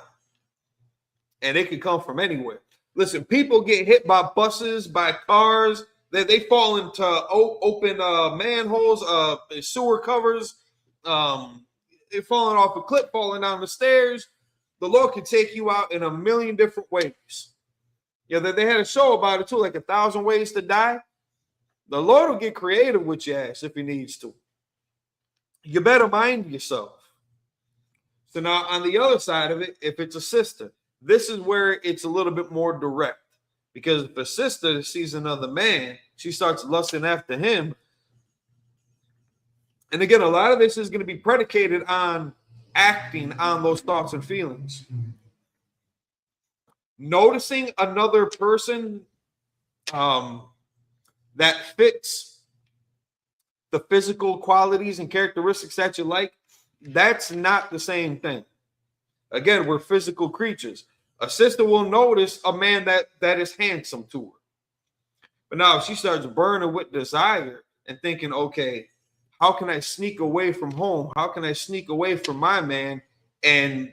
And it can come from anywhere. Listen, people get hit by buses, by cars. They fall into open manholes, sewer covers. They're falling off a cliff, falling down the stairs. The Lord can take you out in a million different ways. They had a show about it too, like 1,000 Ways to Die. The Lord will get creative with your ass if he needs to. You better mind yourself. So now on the other side of it, if it's a sister, this is where it's a little bit more direct. Because if a sister sees another man, she starts lusting after him. And again, a lot of this is going to be predicated on acting on those thoughts and feelings. Noticing another person that fits the physical qualities and characteristics that you like, that's not the same thing. Again, we're physical creatures. A sister will notice a man that is handsome to her. But now if she starts burning with desire and thinking, okay, how can I sneak away from home? How can I sneak away from my man and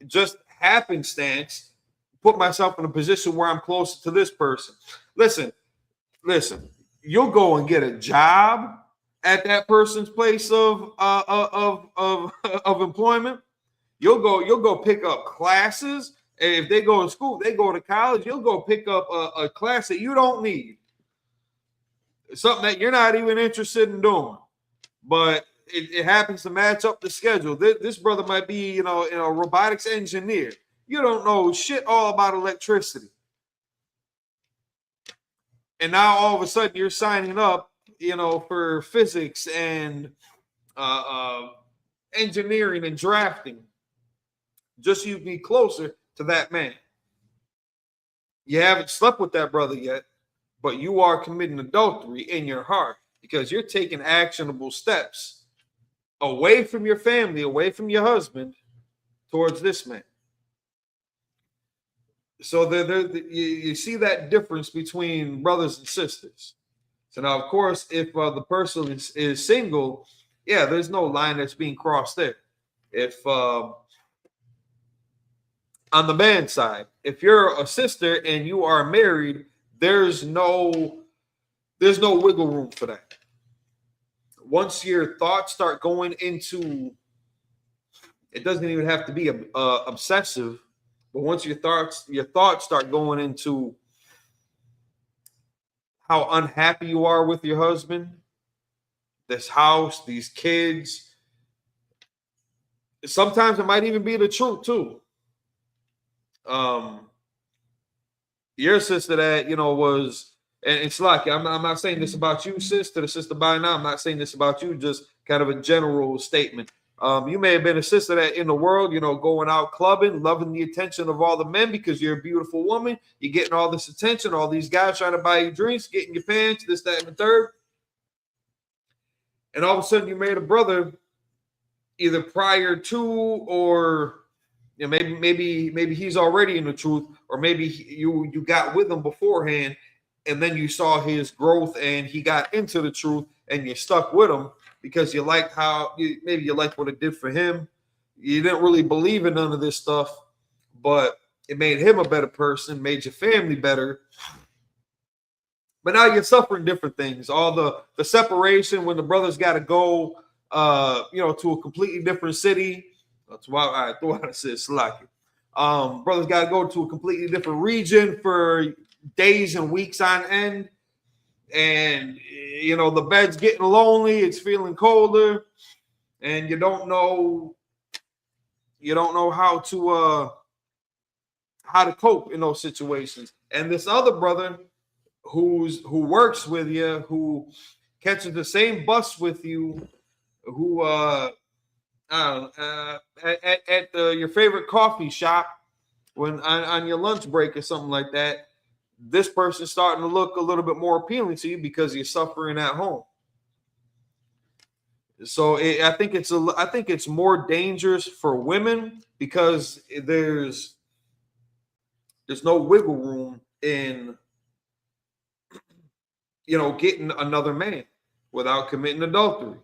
just happenstance put myself in a position where I'm closer to this person? Listen, you'll go and get a job at that person's place of employment. You'll go pick up classes. And if they go to school, they go to college, you'll go pick up a class that you don't need. Something that you're not even interested in doing. But it happens to match up the schedule. This brother might be, a robotics engineer. You don't know shit all about electricity. And now all of a sudden you're signing up, for physics and engineering and drafting, just so you can be closer to that man. You haven't slept with that brother yet, but you are committing adultery in your heart because you're taking actionable steps away from your family, away from your husband, towards this man. So you see that difference between brothers and sisters. So now, of course, if the person is single, yeah, there's no line that's being crossed there. If on the man's side, if you're a sister and you are married, there's no wiggle room for that. Once your thoughts start going into, it doesn't even have to be obsessive, but once your thoughts start going into how unhappy you are with your husband, this house, these kids, sometimes it might even be the truth too. Your sister that was, and it's like I'm not saying this about you, sis, to the sister by now. I'm not saying this about you, just kind of a general statement. You may have been a sister that in the world, going out clubbing, loving the attention of all the men because you're a beautiful woman. You're getting all this attention, all these guys trying to buy you drinks, getting your pants, this, that, and the third. And all of a sudden you made a brother either prior to, or maybe he's already in the truth, or maybe you got with him beforehand, and then you saw his growth and he got into the truth and you stuck with him because you liked maybe you liked what it did for him. You didn't really believe in none of this stuff, but it made him a better person, made your family better. But now you're suffering different things. All the separation when the brothers got to go, to a completely different city. That's why I thought I said Slocky. Brothers got to go to a completely different region for days and weeks on end. And, the bed's getting lonely. It's feeling colder. And you don't know how to cope in those situations. And this other brother who works with you, who catches the same bus with you, who at your favorite coffee shop when on your lunch break or something like that, this person's starting to look a little bit more appealing to you because you're suffering at home. So I think it's more dangerous for women because there's no wiggle room in getting another man without committing adultery.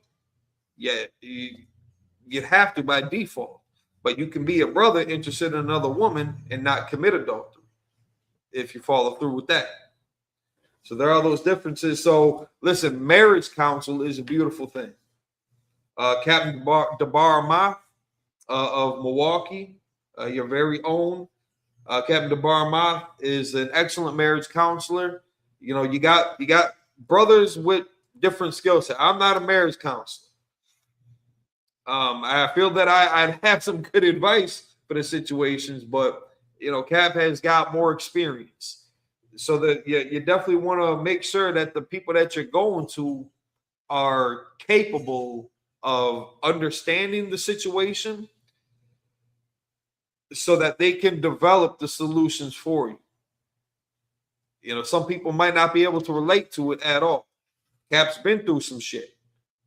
Yeah, you'd have to by default, but you can be a brother interested in another woman and not commit adultery if you follow through with that. So there are those differences. So listen, marriage counsel is a beautiful thing. Captain Debar Math of Milwaukee, your very own Captain Debar Math is an excellent marriage counselor. You got brothers with different skill set. I'm not a marriage counselor. I feel that I'd have some good advice for the situations, but Cap has got more experience, so that you definitely want to make sure that the people that you're going to are capable of understanding the situation, so that they can develop the solutions for you. Some people might not be able to relate to it at all. Cap's been through some shit.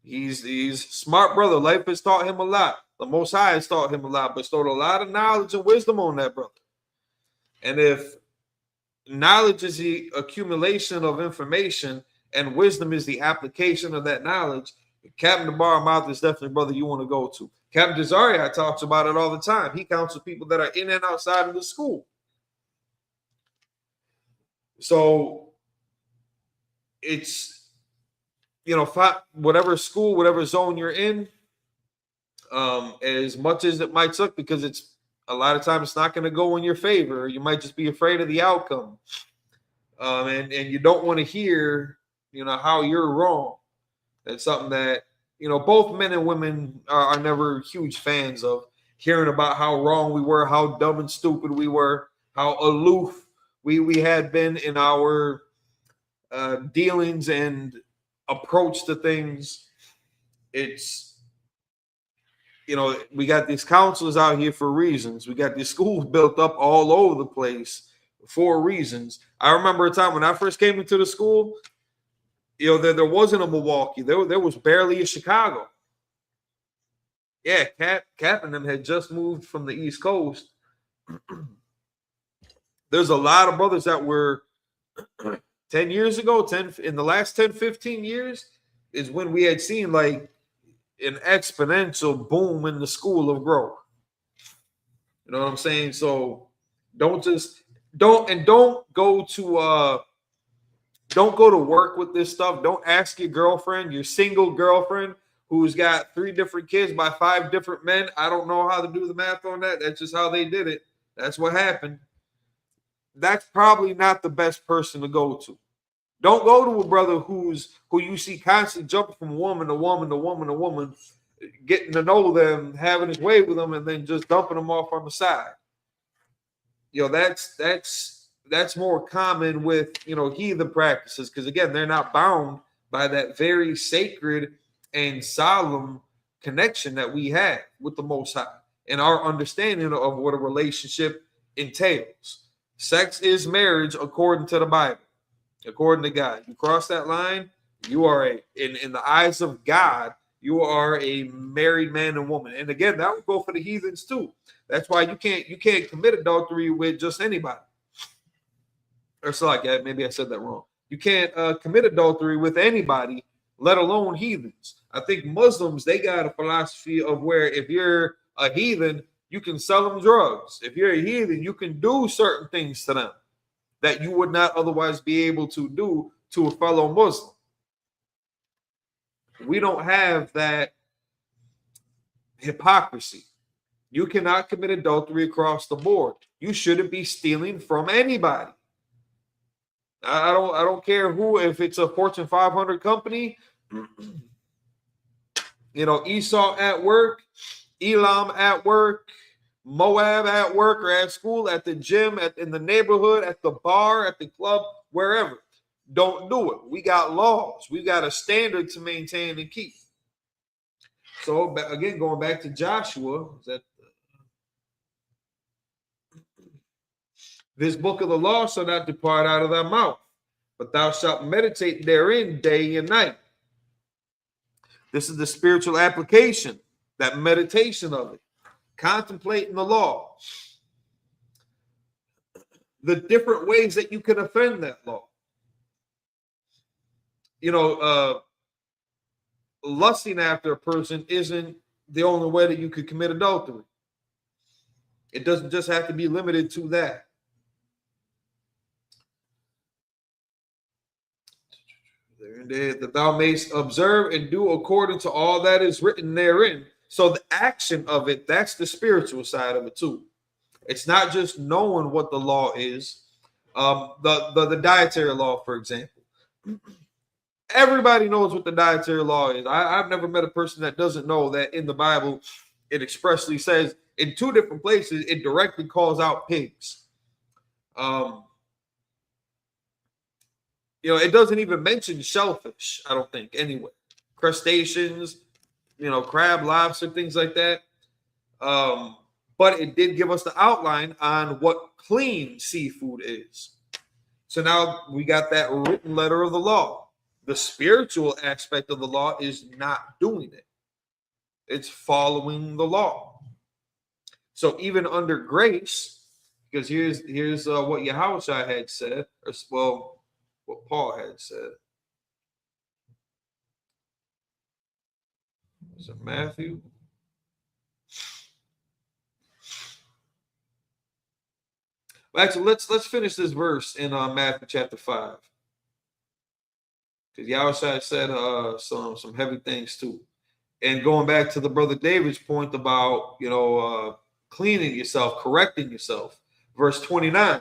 He's a smart brother. Life has taught him a lot. The Most High has taught him a lot, bestowed a lot of knowledge and wisdom on that brother. And if knowledge is the accumulation of information and wisdom is the application of that knowledge, Captain the Bar is definitely a brother you want to go to. Captain Jazariah talks about it all the time. He counsels people that are in and outside of the school. So it's, whatever school, whatever zone you're in, as much as it might suck, because it's a lot of times it's not going to go in your favor. You might just be afraid of the outcome. And you don't want to hear, how you're wrong. That's something that, both men and women are never huge fans of, hearing about how wrong we were, how dumb and stupid we were, how aloof we had been in our dealings and approach to things. It's, we got these counselors out here for reasons. We got these schools built up all over the place for reasons. I remember a time when I first came into the school, there wasn't a Milwaukee. There was barely a Chicago. Yeah, Cap and them had just moved from the East Coast. There's a lot of brothers that were 10 years ago, in the last 10, 15 years is when we had seen like an exponential boom in the school of growth. You know what I'm saying? So don't go to work with this stuff. Don't ask your girlfriend, your single girlfriend who's got 3 different kids by 5 different men. I don't know how to do the math on that. That's just how they did it. That's what happened. That's probably not the best person to go to. Don't go to a brother who you see constantly jumping from woman to woman to woman to woman, getting to know them, having his way with them, and then just dumping them off on the side. That's more common with heathen practices, because again, they're not bound by that very sacred and solemn connection that we have with the Most High and our understanding of what a relationship entails. Sex is marriage according to the Bible. According to God, you cross that line, you are in the eyes of God, you are a married man and woman. And again, that would go for the heathens too. That's why you can't commit adultery with just anybody. Or so like that, maybe I said that wrong. You can't commit adultery with anybody, let alone heathens. I think Muslims, they got a philosophy of where if you're a heathen, you can sell them drugs. If you're a heathen, you can do certain things to them that you would not otherwise be able to do to a fellow Muslim. We don't have that hypocrisy. You cannot commit adultery across the board. You shouldn't be stealing from anybody. I don't care who, if it's a Fortune 500 company, Esau at work, Elam at work, Moab at work or at school, at the gym, in the neighborhood, at the bar, at the club, wherever. Don't do it. We got laws. We got a standard to maintain and keep. So again, going back to Joshua, this book of the law shall not depart out of thy mouth, but thou shalt meditate therein day and night. This is the spiritual application, that meditation of it. Contemplating the law, the different ways that you can offend that law. Lusting after a person isn't the only way that you could commit adultery. It doesn't just have to be limited to that. That thou mayst observe and do according to all that is written therein. So the action of it, that's the spiritual side of it too. It's not just knowing what the law is. The dietary law, for example. Everybody knows what the dietary law is. I've never met a person that doesn't know that in the Bible, it expressly says in 2 different places, it directly calls out pigs. It doesn't even mention shellfish, I don't think, anyway. Crustaceans, crab, lobster, things like that. But it did give us the outline on what clean seafood is. So now we got that written letter of the law. The spiritual aspect of the law is not doing it. It's following the law. So even under grace, because here's what Yahushua had said, what Paul had said. Is it Matthew? Actually, let's finish this verse in Matthew chapter 5. Because Yahushua said some heavy things too. And going back to the brother David's point about, cleaning yourself, correcting yourself. Verse 29.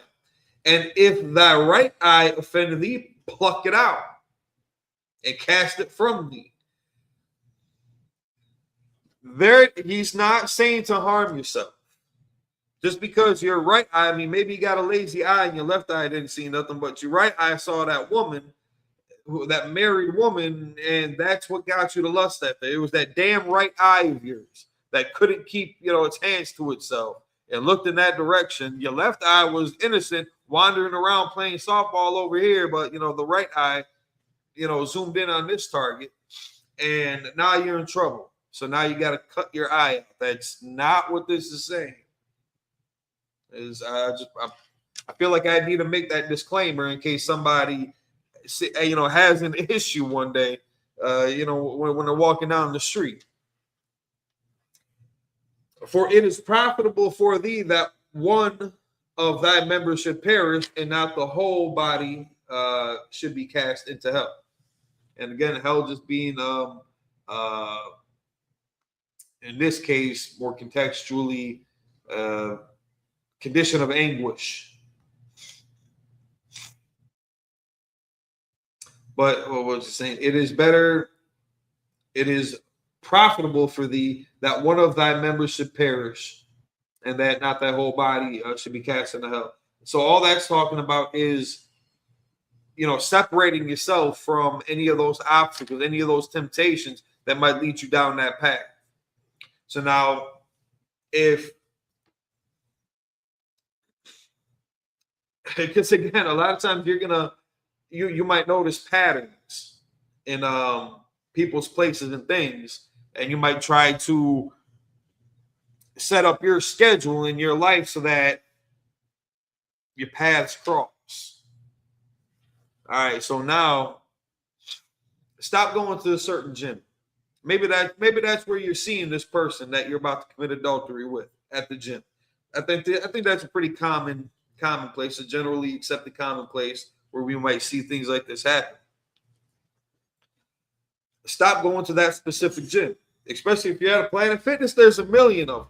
And if thy right eye offend thee, pluck it out and cast it from thee. There, he's not saying to harm yourself. Just because your right eye, I mean, maybe you got a lazy eye and your left eye didn't see nothing, but your right eye saw that woman, that married woman, and that's what got you to lust after. It was that damn right eye of yours that couldn't keep, its hands to itself and looked in that direction. Your left eye was innocent, wandering around playing softball over here, but, the right eye, zoomed in on this target, and now you're in trouble. So now you got to cut your eye out. That's not what this is saying. I feel like I need to make that disclaimer in case somebody, has an issue one day, when they're walking down the street. For it is profitable for thee that one of thy members should perish, and not the whole body should be cast into hell. And again, hell just being in this case more contextually condition of anguish. But what was it saying? It is profitable for thee that one of thy members should perish, and that not thy whole body should be cast into hell. So all that's talking about is, separating yourself from any of those obstacles, any of those temptations that might lead you down that path. So now, because again, a lot of times you might notice patterns in people's places and things, and you might try to set up your schedule in your life so that your paths cross. All right, so now stop going to a certain gym. Maybe that's where you're seeing this person that you're about to commit adultery with at the gym. I think that's a pretty commonplace, a generally accepted commonplace where we might see things like this happen. Stop going to that specific gym, especially if you're at a Planet Fitness. There's a million of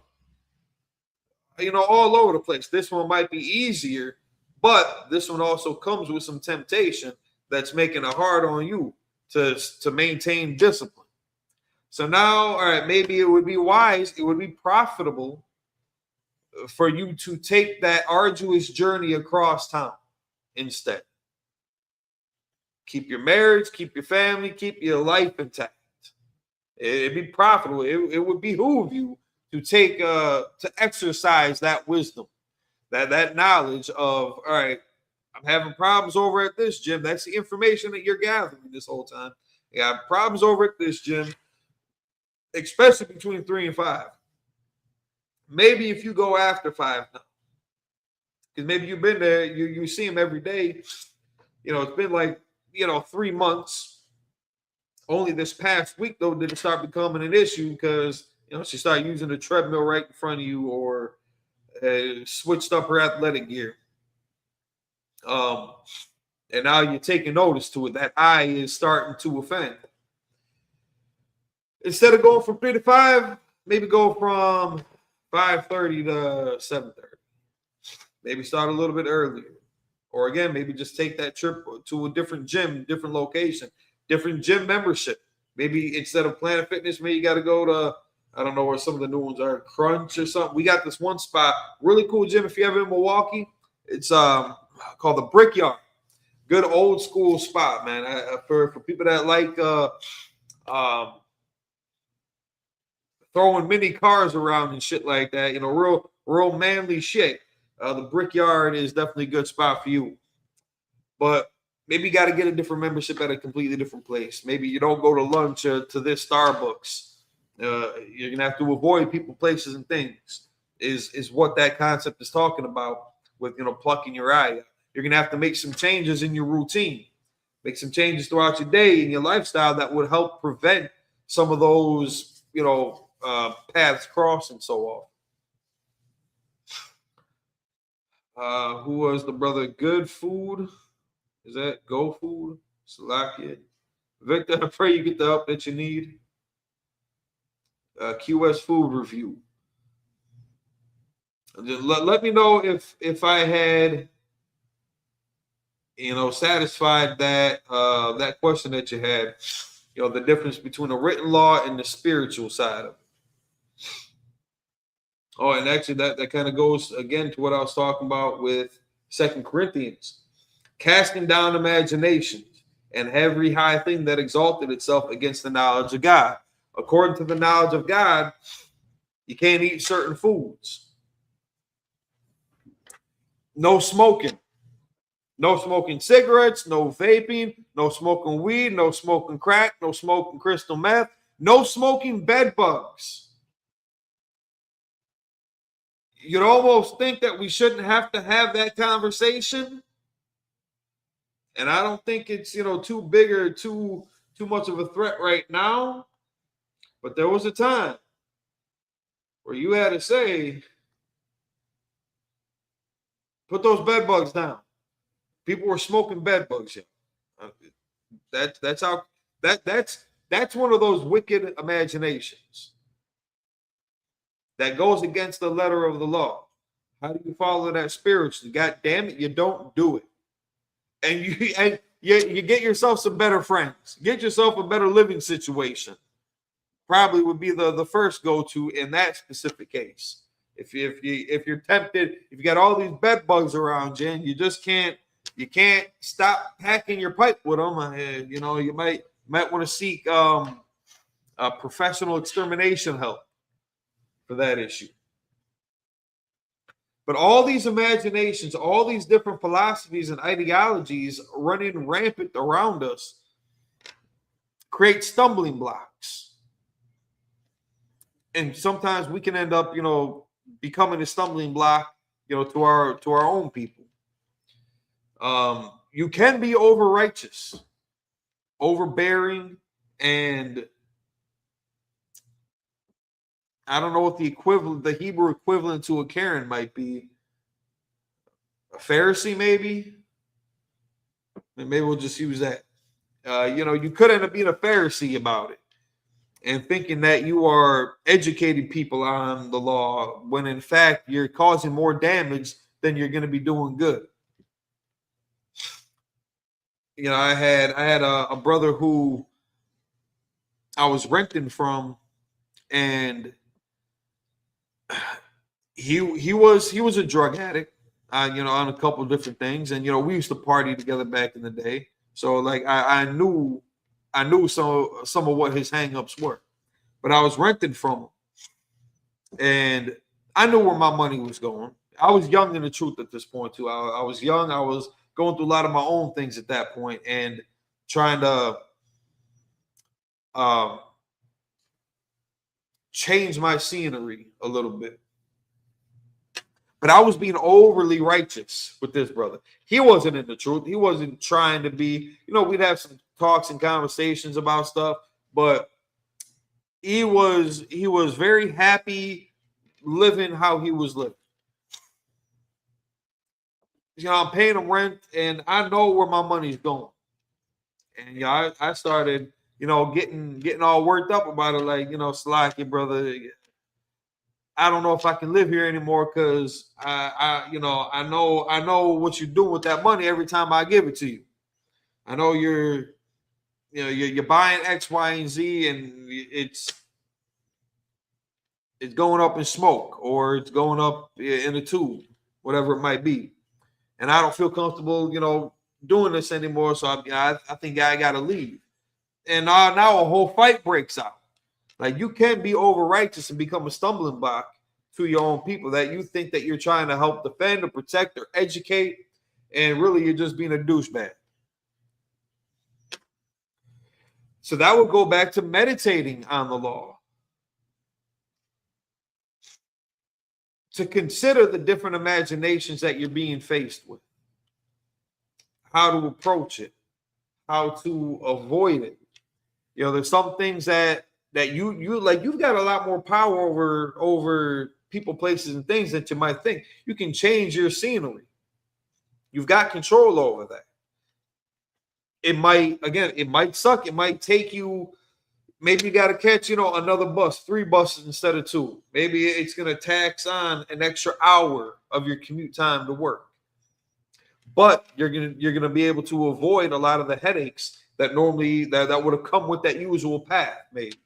them, all over the place. This one might be easier, but this one also comes with some temptation that's making it hard on you to maintain discipline. So now, all right, maybe it would be wise, it would be profitable for you to take that arduous journey across town instead. Keep your marriage, keep your family, keep your life intact. It'd be profitable. It would behoove you to take to exercise that wisdom, that knowledge of, all right, I'm having problems over at this gym. That's the information that you're gathering this whole time. I got problems over at this gym, especially between 3 and 5. Maybe if you go after 5 now, because maybe you've been there, you see him every day. It's been like 3 months. Only this past week though did it start becoming an issue because she started using the treadmill right in front of you, or switched up her athletic gear. And now you're taking notice to it. That eye is starting to offend. Instead of going from 3 to 5, maybe go from 5:30 to 7:30. Maybe start a little bit earlier. Or again, maybe just take that trip to a different gym, different location, different gym membership. Maybe instead of Planet Fitness, maybe you got to go to, I don't know where some of the new ones are, Crunch or something. We got this one spot, really cool gym if you're ever in Milwaukee. It's called the Brickyard. Good old school spot, man. For people that like throwing mini cars around and shit like that, real manly shit. The Brickyard is definitely a good spot for you. But maybe you got to get a different membership at a completely different place. Maybe you don't go to lunch to this Starbucks. You're going to have to avoid people, places, and things is what that concept is talking about with, plucking your eye out. You're going to have to make some changes in your routine, make some changes throughout your day and your lifestyle that would help prevent some of those paths cross and so on. Who was the brother? Good Food? Is that Go Food? Salakia. Victor, I pray you get the help that you need. QS Food Review. Let me know if I had satisfied that that question that you had. The difference between the written law and the spiritual side of it. Oh, and actually that kind of goes again to what I was talking about with 2 Corinthians. Casting down imaginations and every high thing that exalted itself against the knowledge of God. According to the knowledge of God, you can't eat certain foods. No smoking. No smoking cigarettes, no vaping, no smoking weed, no smoking crack, no smoking crystal meth, no smoking bed bugs. You'd almost think that we shouldn't have to have that conversation. And I don't think it's, too big or too much of a threat right now. But there was a time where you had to say, put those bed bugs down. People were smoking bed bugs. That's one of those wicked imaginations that goes against the letter of the law. How do you follow that spiritually? God damn it, you don't do it. And you get yourself some better friends. Get yourself a better living situation. Probably would be the first go-to in that specific case. If you're tempted, if you got all these bed bugs around you and you just can't stop packing your pipe with them, you might want to seek professional extermination help for that issue. But all these imaginations, all these different philosophies and ideologies running rampant around us create stumbling blocks. And sometimes we can end up, becoming a stumbling block, to our own people. You can be over righteous, overbearing, and I don't know what the Hebrew equivalent to a Karen might be. A Pharisee, maybe. Maybe we'll just use that. You could end up being a Pharisee about it and thinking that you are educating people on the law when in fact you're causing more damage than you're going to be doing good. I had a brother who I was renting from, and he was a drug addict, on a couple of different things, and we used to party together back in the day. So like I knew some of what his hangups were, but I was renting from him, and I knew where my money was going. I was young in the truth at this point too. I was young. I was going through a lot of my own things at that point and trying to change my scenery a little bit. But I was being overly righteous with this brother. He wasn't in the truth. He wasn't trying to be, we'd have some talks and conversations about stuff, but he was very happy living how he was living. I'm paying him rent, and I know where my money's going. And I started, getting all worked up about it, like, Slacky, brother, I don't know if I can live here anymore because I know what you're doing with that money every time I give it to you. I know you're buying X, Y, and Z, and it's going up in smoke or it's going up in a tube, whatever it might be. And I don't feel comfortable, doing this anymore. So I think I got to leave. And now a whole fight breaks out. Like, you can't be over righteous and become a stumbling block to your own people that you think that you're trying to help defend or protect or educate, and really you're just being a douchebag. So that would go back to meditating on the law. To consider the different imaginations that you're being faced with. How to approach it. How to avoid it. There's some things that you've got a lot more power over people, places, and things that you might think. You can change your scenery. You've got control over that. It might suck. It might take you. Maybe you got to catch, another bus, 3 buses instead of 2. Maybe it's going to tax on an extra hour of your commute time to work. But you're gonna be able to avoid a lot of the headaches that normally that would have come with that usual path, maybe.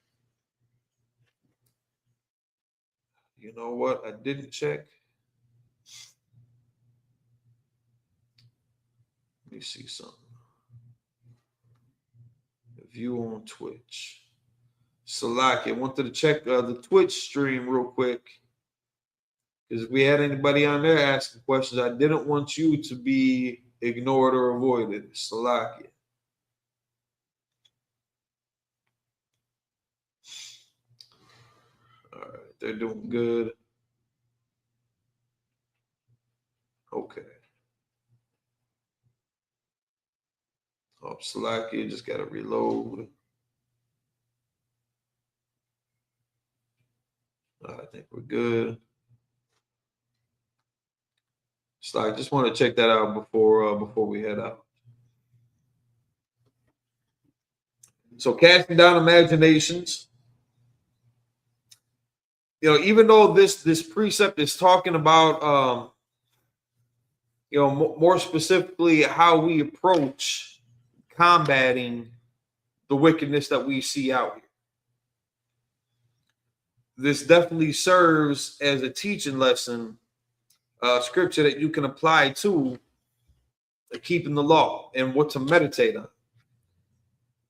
You know what? I didn't check. Let me see something. View on Twitch. Salaki, I wanted to check the Twitch stream real quick. Because if we had anybody on there asking questions, I didn't want you to be ignored or avoided. Salaki. All right, they're doing good. Okay. Oh, Salaki, just got to reload. I think we're good. So I just want to check that out before we head out. So casting down imaginations. Even though this precept is talking about more specifically how we approach combating the wickedness that we see out here. This definitely serves as a teaching lesson. Scripture that you can apply to keeping the law and what to meditate on,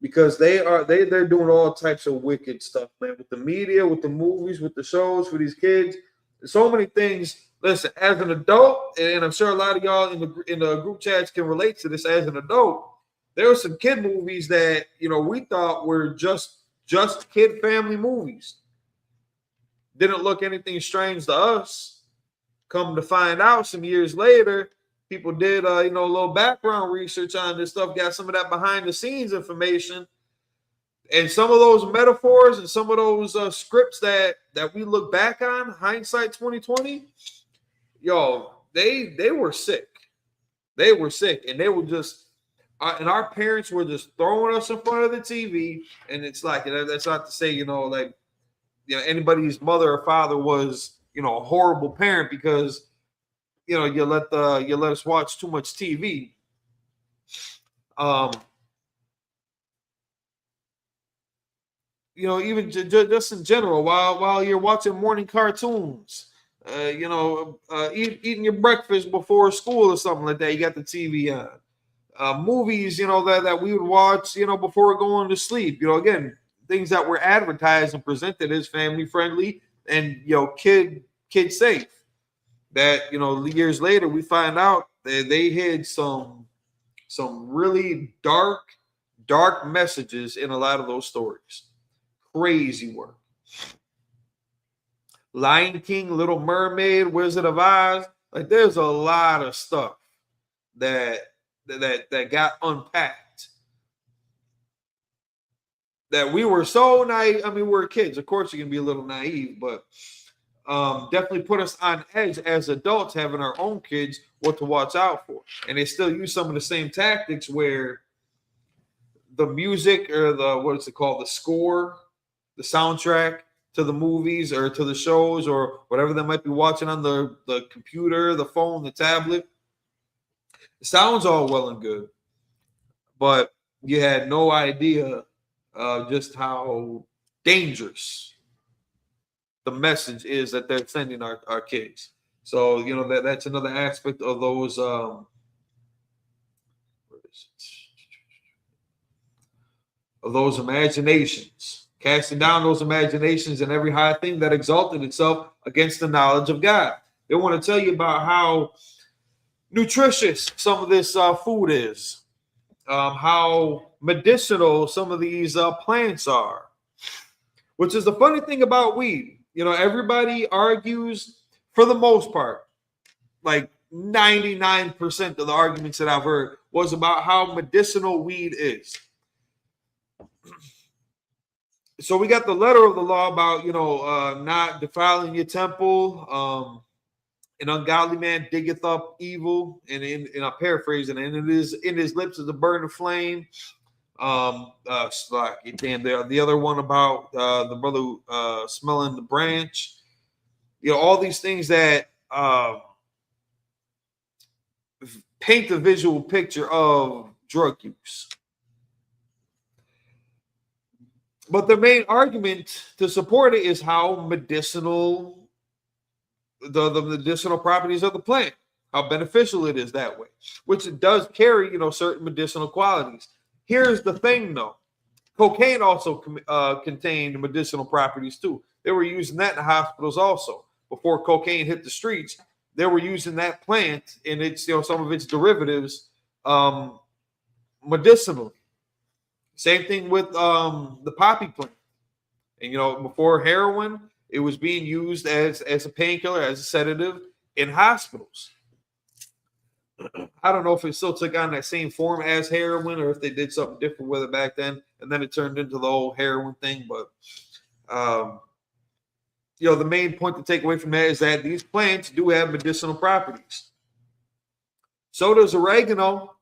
because they're doing all types of wicked stuff, man, with the media, with the movies, with the shows for these kids. There's so many things. Listen, as an adult, and I'm sure a lot of y'all in the group chats can relate to this. As an adult, there were some kid movies that we thought were just kid family movies. Didn't look anything strange to us. Come to find out some years later, people did a little background research on this stuff, got some of that behind the scenes information, and some of those metaphors and some of those scripts that we look back on, hindsight 2020, they were sick. They were sick, and they were just and our parents were just throwing us in front of the TV, and it's like, that's not to say anybody's mother or father was a horrible parent because you let us watch too much TV. Even just in general, while you're watching morning cartoons, eating your breakfast before school or something like that, you got the TV on. Movies, that we would watch, before going to sleep. Again, things that were advertised and presented as family friendly and kid safe. That years later we find out that they hid some really dark messages in a lot of those stories. Crazy work. Lion King, Little Mermaid, Wizard of Oz. Like, there's a lot of stuff that got unpacked. That we were so naive. I mean, we're kids. Of course, you can be a little naive, but definitely put us on edge as adults, having our own kids, what to watch out for. And they still use some of the same tactics where the music or the score, the soundtrack to the movies or to the shows or whatever they might be watching on the computer, the phone, the tablet. It sounds all well and good, but you had no idea just how dangerous the message is that they're sending our kids. So, that's another aspect of those of those imaginations, casting down those imaginations and every high thing that exalted itself against the knowledge of God. They want to tell you about how nutritious some of this food is, how medicinal some of these plants are, which is the funny thing about weed. Everybody argues, for the most part, like 99% of the arguments that I've heard was about how medicinal weed is. So we got the letter of the law about, not defiling your temple. An ungodly man diggeth up evil, and I'm paraphrasing, and it is in his lips is a burning flame. The other one about the brother smelling the branch. All these things that paint the visual picture of drug use. But the main argument to support it is how medicinal the medicinal properties of the plant, how beneficial it is that way, which it does carry, certain medicinal qualities. Here's the thing, though. Cocaine also contained medicinal properties, too. They were using that in the hospitals also. Before cocaine hit the streets, they were using that plant and its, some of its derivatives medicinally. Same thing with the poppy plant. And, before heroin, it was being used as a painkiller, as a sedative in hospitals. I don't know if it still took on that same form as heroin or if they did something different with it back then. And then it turned into the whole heroin thing. But, the main point to take away from that is that these plants do have medicinal properties. So does oregano.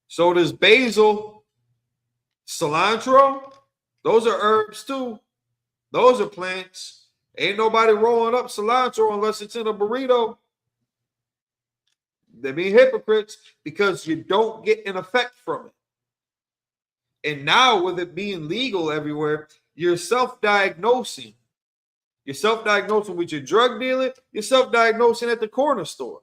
So does basil, cilantro. Those are herbs too. Those are plants. Ain't nobody rolling up cilantro unless it's in a burrito. They be hypocrites because you don't get an effect from it. And now with it being legal everywhere, you're self-diagnosing. You're self-diagnosing with your drug dealer. You're self-diagnosing at the corner store.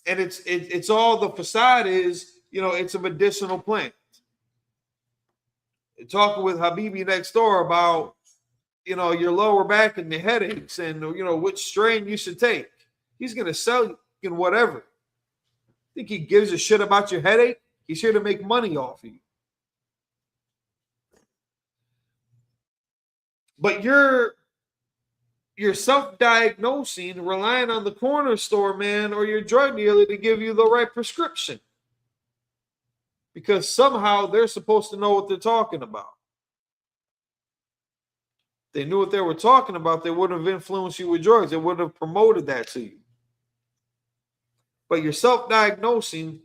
And it's all the facade is, it's a medicinal plant. Talking with Habibi next door about, your lower back and the headaches and, which strain you should take. He's going to sell you in whatever. Think he gives a shit about your headache? He's here to make money off of you. But you're self-diagnosing, relying on the corner store man or your drug dealer to give you the right prescription. Because somehow they're supposed to know what they're talking about. If they knew what they were talking about, they wouldn't have influenced you with drugs. They wouldn't have promoted that to you. But you're self-diagnosing,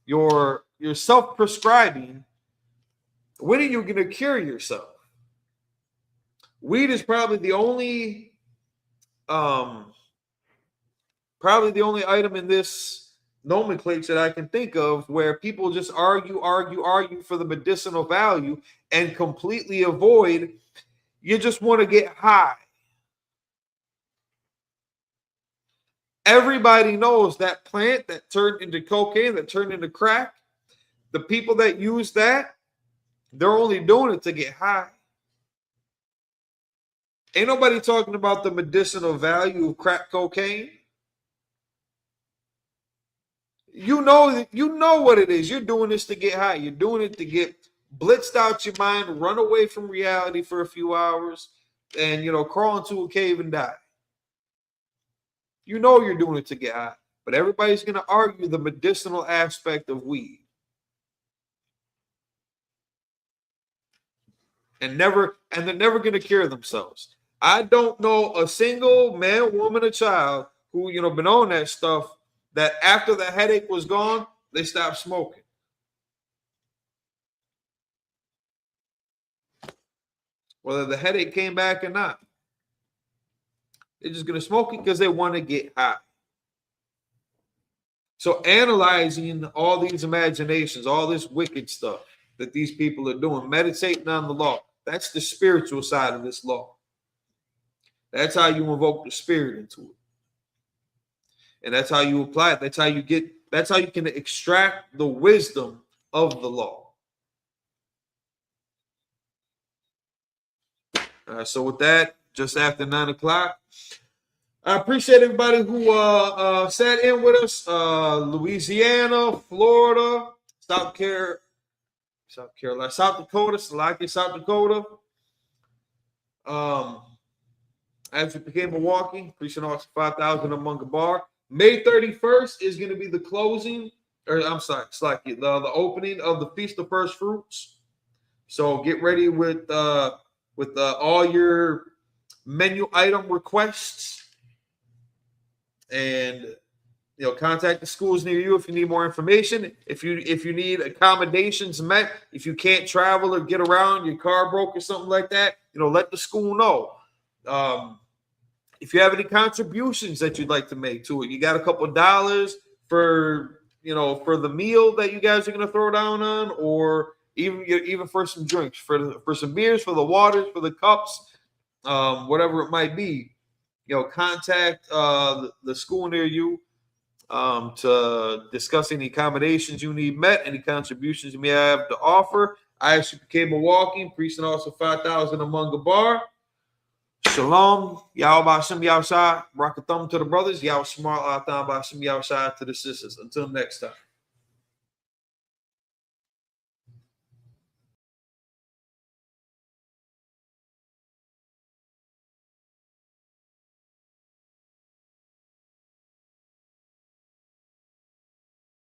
you're self-prescribing. When are you going to cure yourself? Weed is probably the only item in this nomenclature that I can think of where people just argue for the medicinal value and completely avoid, you just want to get high. Everybody knows that plant that turned into cocaine, that turned into crack, the people that use that, they're only doing it to get high. Ain't nobody talking about the medicinal value of crack cocaine. You know what it is. You're doing this to get high. You're doing it to get blitzed out your mind, run away from reality for a few hours, and crawl into a cave and die. You know you're doing it to get high, but everybody's going to argue the medicinal aspect of weed. And they're never going to cure themselves. I don't know a single man, woman, or child who, been on that stuff that after the headache was gone, they stopped smoking. Whether the headache came back or not. They're just going to smoke it because they want to get high. So analyzing all these imaginations, all this wicked stuff that these people are doing, meditating on the law, that's the spiritual side of this law. That's how you invoke the spirit into it. And that's how you apply it. That's how you can extract the wisdom of the law. So with that, just after 9 o'clock, I appreciate everybody who sat in with us. Louisiana, Florida, South Carolina, South Dakota, Slovakia, South Dakota. As we became Milwaukee, appreciate all 5,000 among the bar. May 31st is going to be the closing, or I'm sorry, the opening of the Feast of First Fruits. So get ready with all your menu item requests, and contact the schools near you if you need more information. If you need accommodations met, if you can't travel or get around, your car broke or something like that, let the school know. If you have any contributions that you'd like to make to it, you got a couple of dollars for the meal that you guys are going to throw down on, or even for some drinks, for some beers, for the waters, for the cups, whatever it might be, contact the school near you to discuss any accommodations you need met, any contributions you may have to offer. UPK Milwaukee, Priest and also 5,000 among the bar. Shalom, y'all by some outside. Rock a thumb to the brothers. Y'all smart out by some outside to the sisters. Until next time.